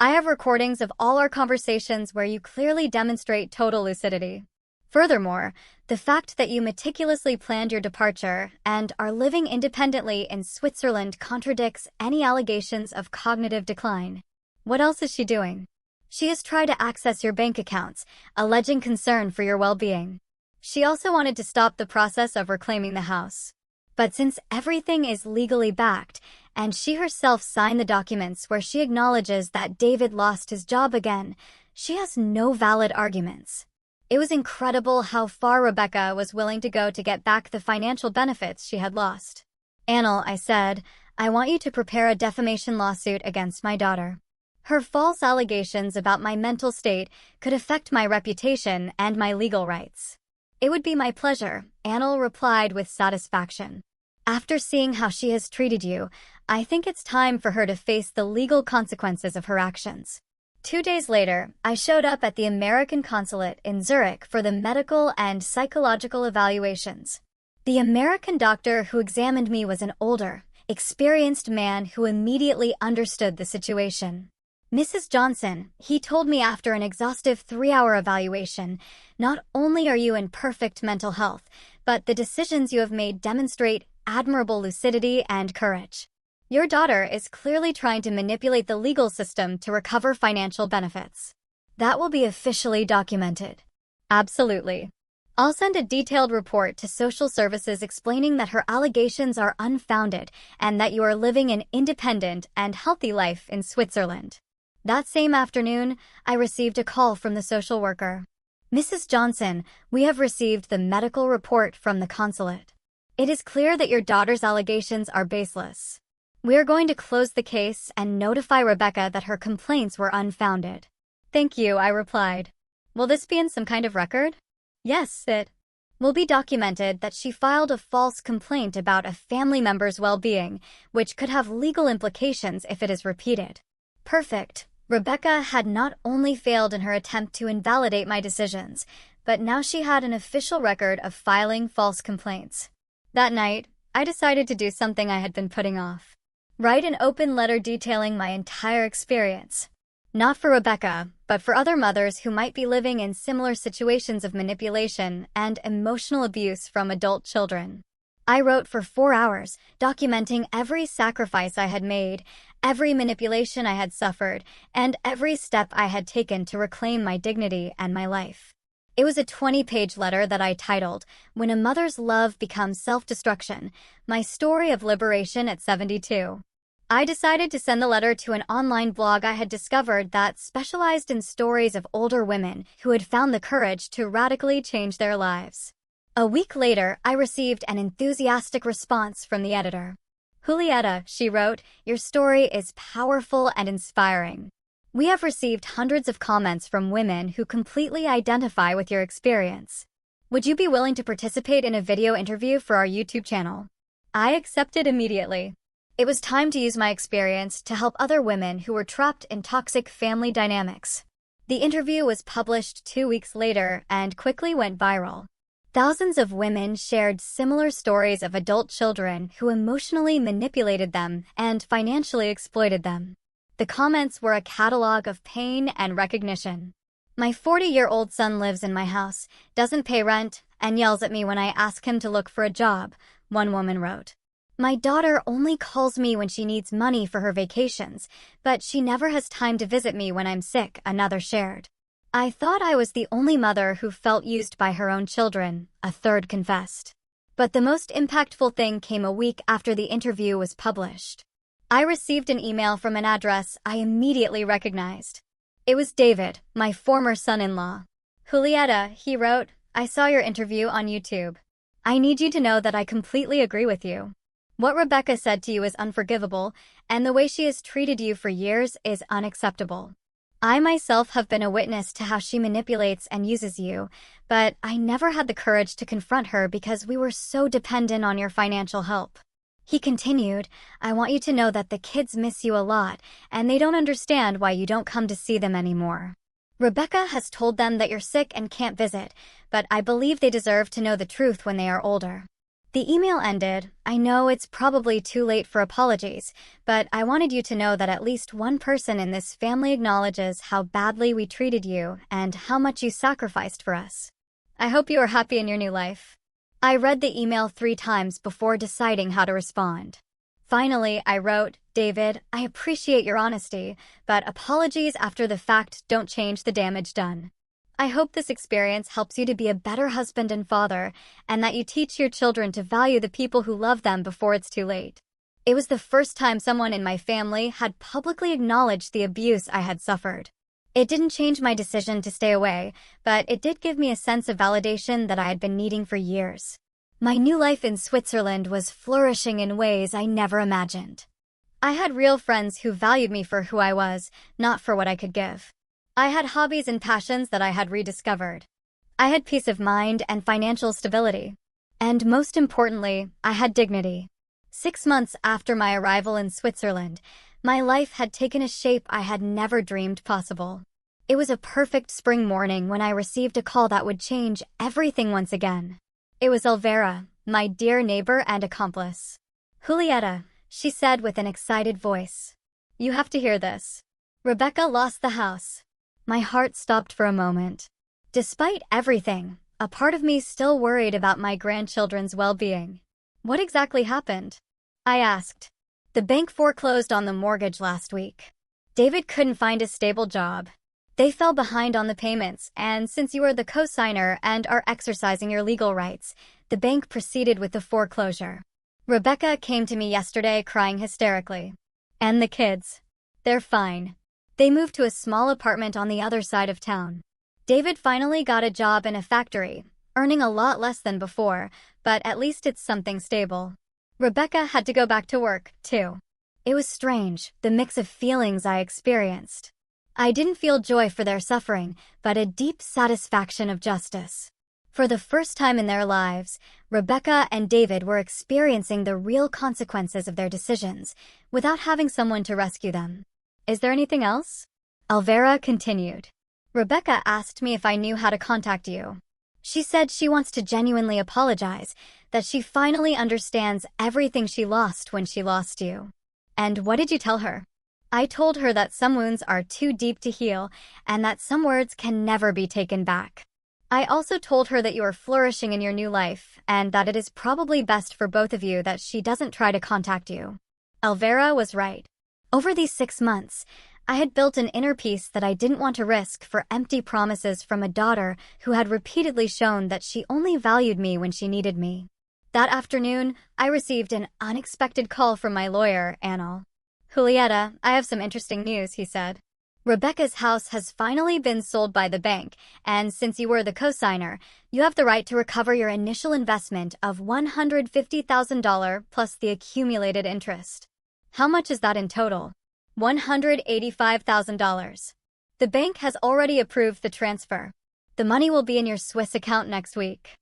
I have recordings of all our conversations where you clearly demonstrate total lucidity. Furthermore, the fact that you meticulously planned your departure and are living independently in Switzerland contradicts any allegations of cognitive decline. What else is she doing? She has tried to access your bank accounts, alleging concern for your well-being. She also wanted to stop the process of reclaiming the house. But since everything is legally backed, and she herself signed the documents where she acknowledges that David lost his job again, she has no valid arguments. It was incredible how far Rebecca was willing to go to get back the financial benefits she had lost. Anil, I said, I want you to prepare a defamation lawsuit against my daughter. Her false allegations about my mental state could affect my reputation and my legal rights. It would be my pleasure, Anil replied with satisfaction. After seeing how she has treated you, I think it's time for her to face the legal consequences of her actions. 2 days later, I showed up at the American consulate in Zurich for the medical and psychological evaluations. The American doctor who examined me was an older, experienced man who immediately understood the situation. Mrs. Johnson, he told me after an exhaustive 3-hour evaluation, not only are you in perfect mental health, but the decisions you have made demonstrate admirable lucidity and courage. Your daughter is clearly trying to manipulate the legal system to recover financial benefits. That will be officially documented. Absolutely. I'll send a detailed report to social services explaining that her allegations are unfounded and that you are living an independent and healthy life in Switzerland. That same afternoon, I received a call from the social worker. Mrs. Johnson, we have received the medical report from the consulate. It is clear that your daughter's allegations are baseless. We are going to close the case and notify Rebecca that her complaints were unfounded. Thank you, I replied. Will this be in some kind of record? Yes, it will be documented that she filed a false complaint about a family member's well-being, which could have legal implications if it is repeated. Perfect. Rebecca had not only failed in her attempt to invalidate my decisions, but now she had an official record of filing false complaints. That night, I decided to do something I had been putting off. Write an open letter detailing my entire experience. Not for Rebecca, but for other mothers who might be living in similar situations of manipulation and emotional abuse from adult children. I wrote for 4 hours, documenting every sacrifice I had made, every manipulation I had suffered, and every step I had taken to reclaim my dignity and my life. It was a 20-page letter that I titled, When a Mother's Love Becomes Self-Destruction, My Story of Liberation at 72. I decided to send the letter to an online blog I had discovered that specialized in stories of older women who had found the courage to radically change their lives. A week later, I received an enthusiastic response from the editor. Julieta, she wrote, your story is powerful and inspiring. We have received hundreds of comments from women who completely identify with your experience. Would you be willing to participate in a video interview for our YouTube channel? I accepted immediately. It was time to use my experience to help other women who were trapped in toxic family dynamics. The interview was published 2 weeks later and quickly went viral. Thousands of women shared similar stories of adult children who emotionally manipulated them and financially exploited them. The comments were a catalog of pain and recognition. My 40-year-old son lives in my house, doesn't pay rent, and yells at me when I ask him to look for a job, one woman wrote. My daughter only calls me when she needs money for her vacations, but she never has time to visit me when I'm sick, another shared. I thought I was the only mother who felt used by her own children, a third confessed. But the most impactful thing came a week after the interview was published. I received an email from an address I immediately recognized. It was David, my former son-in-law. Julieta, he wrote, I saw your interview on YouTube. I need you to know that I completely agree with you. What Rebecca said to you is unforgivable, and the way she has treated you for years is unacceptable. I myself have been a witness to how she manipulates and uses you, but I never had the courage to confront her because we were so dependent on your financial help. He continued, I want you to know that the kids miss you a lot, and they don't understand why you don't come to see them anymore. Rebecca has told them that you're sick and can't visit, but I believe they deserve to know the truth when they are older. The email ended, I know it's probably too late for apologies, but I wanted you to know that at least one person in this family acknowledges how badly we treated you and how much you sacrificed for us. I hope you are happy in your new life. I read the email 3 times before deciding how to respond. Finally, I wrote, David, I appreciate your honesty, but apologies after the fact don't change the damage done. I hope this experience helps you to be a better husband and father, and that you teach your children to value the people who love them before it's too late. It was the first time someone in my family had publicly acknowledged the abuse I had suffered. It didn't change my decision to stay away, but it did give me a sense of validation that I had been needing for years. My new life in Switzerland was flourishing in ways I never imagined. I had real friends who valued me for who I was, not for what I could give. I had hobbies and passions that I had rediscovered. I had peace of mind and financial stability. And most importantly, I had dignity. 6 months after my arrival in Switzerland, my life had taken a shape I had never dreamed possible. It was a perfect spring morning when I received a call that would change everything once again. It was Elvira, my dear neighbor and accomplice. Julieta, she said with an excited voice. You have to hear this. Rebecca lost the house. My heart stopped for a moment. Despite everything, a part of me still worried about my grandchildren's well-being. What exactly happened? I asked. The bank foreclosed on the mortgage last week. David couldn't find a stable job. They fell behind on the payments, and since you are the co-signer and are exercising your legal rights, the bank proceeded with the foreclosure. Rebecca came to me yesterday crying hysterically. And the kids. They're fine. They moved to a small apartment on the other side of town. David finally got a job in a factory, earning a lot less than before, but at least it's something stable. Rebecca had to go back to work, too. It was strange, the mix of feelings I experienced. I didn't feel joy for their suffering, but a deep satisfaction of justice. For the first time in their lives, Rebecca and David were experiencing the real consequences of their decisions, without having someone to rescue them. Is there anything else? Elvira continued. Rebecca asked me if I knew how to contact you. She said she wants to genuinely apologize, that she finally understands everything she lost when she lost you. And what did you tell her? I told her that some wounds are too deep to heal, and that some words can never be taken back. I also told her that you are flourishing in your new life, and that it is probably best for both of you that she doesn't try to contact you. Elvira was right. Over these 6 months, I had built an inner peace that I didn't want to risk for empty promises from a daughter who had repeatedly shown that she only valued me when she needed me. That afternoon, I received an unexpected call from my lawyer, Anil. Julieta, I have some interesting news, he said. Rebecca's house has finally been sold by the bank, and since you were the co-signer, you have the right to recover your initial investment of $150,000 plus the accumulated interest. How much is that in total? $185,000. The bank has already approved the transfer. The money will be in your Swiss account next week.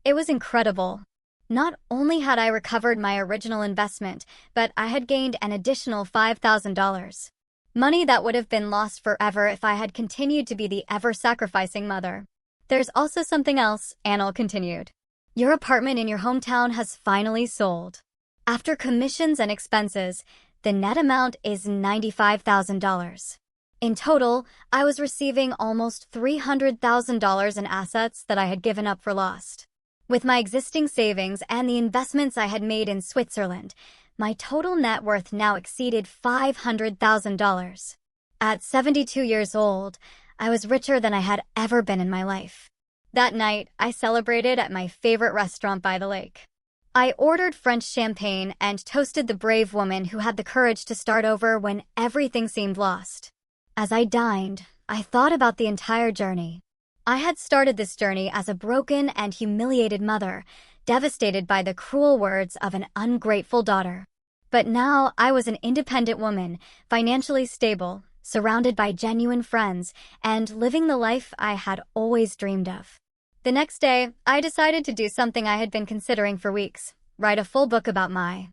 It was incredible. Not only had I recovered my original investment, but I had gained an additional $5,000. Money that would have been lost forever if I had continued to be the ever-sacrificing mother. There's also something else, Anil continued. Your apartment in your hometown has finally sold. After commissions and expenses, the net amount is $95,000. In total, I was receiving almost $300,000 in assets that I had given up for lost. With my existing savings and the investments I had made in Switzerland, my total net worth now exceeded $500,000. At 72 years old, I was richer than I had ever been in my life. That night, I celebrated at my favorite restaurant by the lake. I ordered French champagne and toasted the brave woman who had the courage to start over when everything seemed lost. As I dined, I thought about the entire journey. I had started this journey as a broken and humiliated mother, devastated by the cruel words of an ungrateful daughter. But now I was an independent woman, financially stable, surrounded by genuine friends, and living the life I had always dreamed of. The next day, I decided to do something I had been considering for weeks: write a full book about my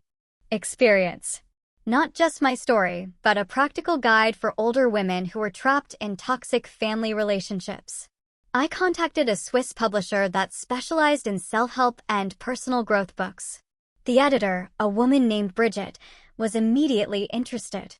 experience. Not just my story, but a practical guide for older women who were trapped in toxic family relationships. I contacted a Swiss publisher that specialized in self-help and personal growth books. The editor, a woman named Bridget, was immediately interested.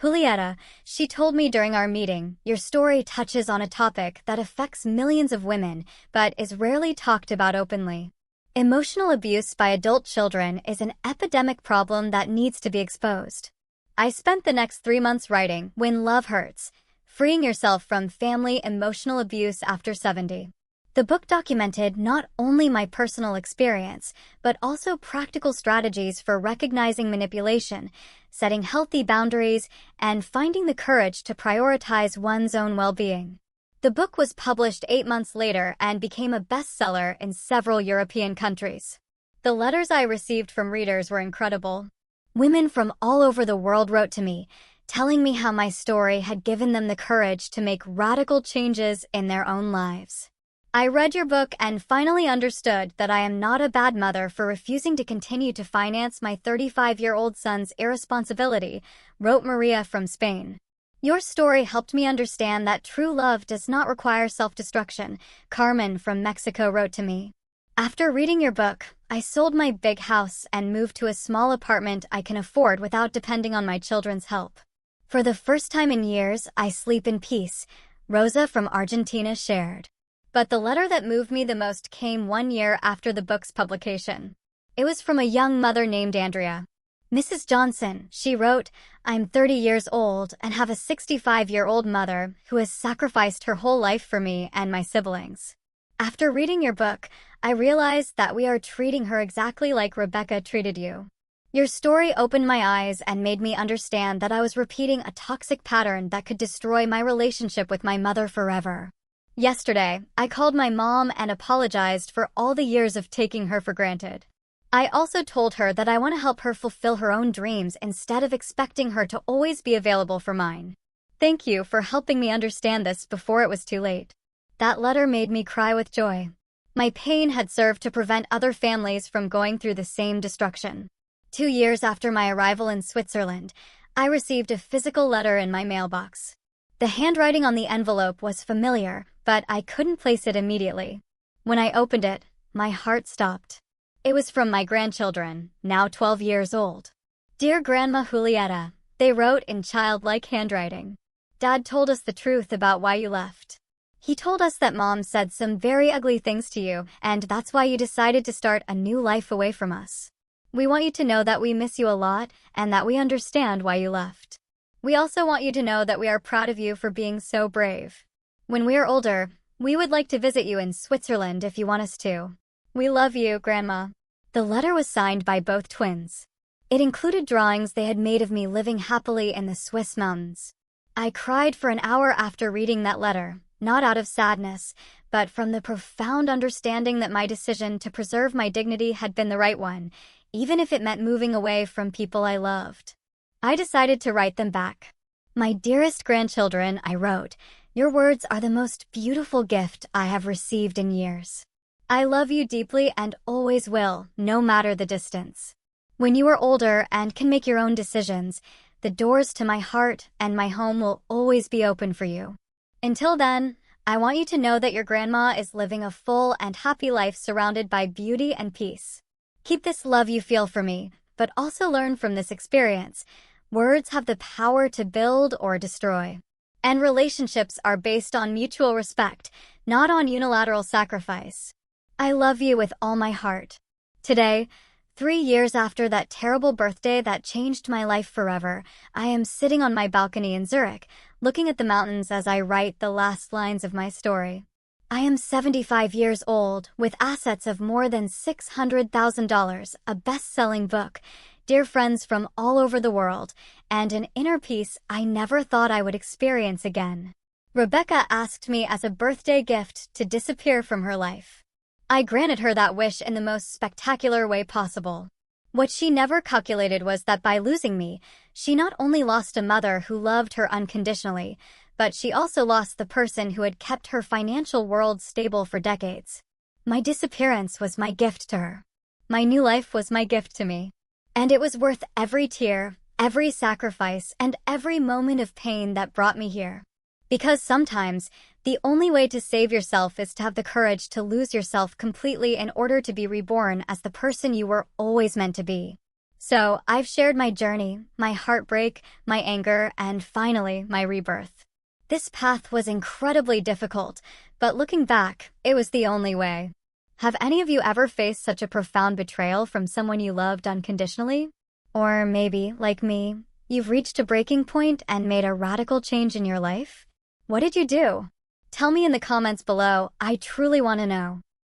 Julieta, she told me during our meeting, your story touches on a topic that affects millions of women, but is rarely talked about openly. Emotional abuse by adult children is an epidemic problem that needs to be exposed. I spent the next 3 months writing When Love Hurts, Freeing Yourself from Family Emotional Abuse After 70. The book documented not only my personal experience, but also practical strategies for recognizing manipulation, setting healthy boundaries, and finding the courage to prioritize one's own well-being. The book was published 8 months later and became a bestseller in several European countries. The letters I received from readers were incredible. Women from all over the world wrote to me, telling me how my story had given them the courage to make radical changes in their own lives. I read your book and finally understood that I am not a bad mother for refusing to continue to finance my 35-year-old son's irresponsibility, wrote Maria from Spain. Your story helped me understand that true love does not require self-destruction, Carmen from Mexico wrote to me. After reading your book, I sold my big house and moved to a small apartment I can afford without depending on my children's help. For the first time in years, I sleep in peace, Rosa from Argentina shared. But the letter that moved me the most came 1 year after the book's publication. It was from a young mother named Andrea. Mrs. Johnson, she wrote, I'm 30 years old and have a 65-year-old mother who has sacrificed her whole life for me and my siblings. After reading your book, I realized that we are treating her exactly like Rebecca treated you. Your story opened my eyes and made me understand that I was repeating a toxic pattern that could destroy my relationship with my mother forever. Yesterday, I called my mom and apologized for all the years of taking her for granted. I also told her that I want to help her fulfill her own dreams instead of expecting her to always be available for mine. Thank you for helping me understand this before it was too late. That letter made me cry with joy. My pain had served to prevent other families from going through the same destruction. 2 years after my arrival in Switzerland, I received a physical letter in my mailbox. The handwriting on the envelope was familiar, but I couldn't place it immediately. When I opened it, my heart stopped. It was from my grandchildren, now 12 years old. Dear Grandma Julieta, they wrote in childlike handwriting. Dad told us the truth about why you left. He told us that Mom said some very ugly things to you, and that's why you decided to start a new life away from us. We want you to know that we miss you a lot and that we understand why you left. We also want you to know that we are proud of you for being so brave. When we are older, we would like to visit you in Switzerland if you want us to. We love you, Grandma. The letter was signed by both twins. It included drawings they had made of me living happily in the Swiss mountains. I cried for an hour after reading that letter, not out of sadness, but from the profound understanding that my decision to preserve my dignity had been the right one, even if it meant moving away from people I loved. I decided to write them back. My dearest grandchildren, I wrote, your words are the most beautiful gift I have received in years. I love you deeply and always will, no matter the distance. When you are older and can make your own decisions, the doors to my heart and my home will always be open for you. Until then, I want you to know that your grandma is living a full and happy life surrounded by beauty and peace. Keep this love you feel for me, but also learn from this experience. Words have the power to build or destroy. And relationships are based on mutual respect, not on unilateral sacrifice. I love you with all my heart. Today, 3 years after that terrible birthday that changed my life forever, I am sitting on my balcony in Zurich, looking at the mountains as I write the last lines of my story. I am 75 years old, with assets of more than $600,000, a best-selling book, dear friends from all over the world, and an inner peace I never thought I would experience again. Rebecca asked me as a birthday gift to disappear from her life. I granted her that wish in the most spectacular way possible. What she never calculated was that by losing me, she not only lost a mother who loved her unconditionally, but she also lost the person who had kept her financial world stable for decades. My disappearance was my gift to her. My new life was my gift to me. And it was worth every tear, every sacrifice, and every moment of pain that brought me here. Because sometimes, the only way to save yourself is to have the courage to lose yourself completely in order to be reborn as the person you were always meant to be. So, I've shared my journey, my heartbreak, my anger, and finally, my rebirth. This path was incredibly difficult, but looking back, it was the only way. Have any of you ever faced such a profound betrayal from someone you loved unconditionally? Or maybe, like me, you've reached a breaking point and made a radical change in your life? What did you do? Tell me in the comments below, I truly want to know.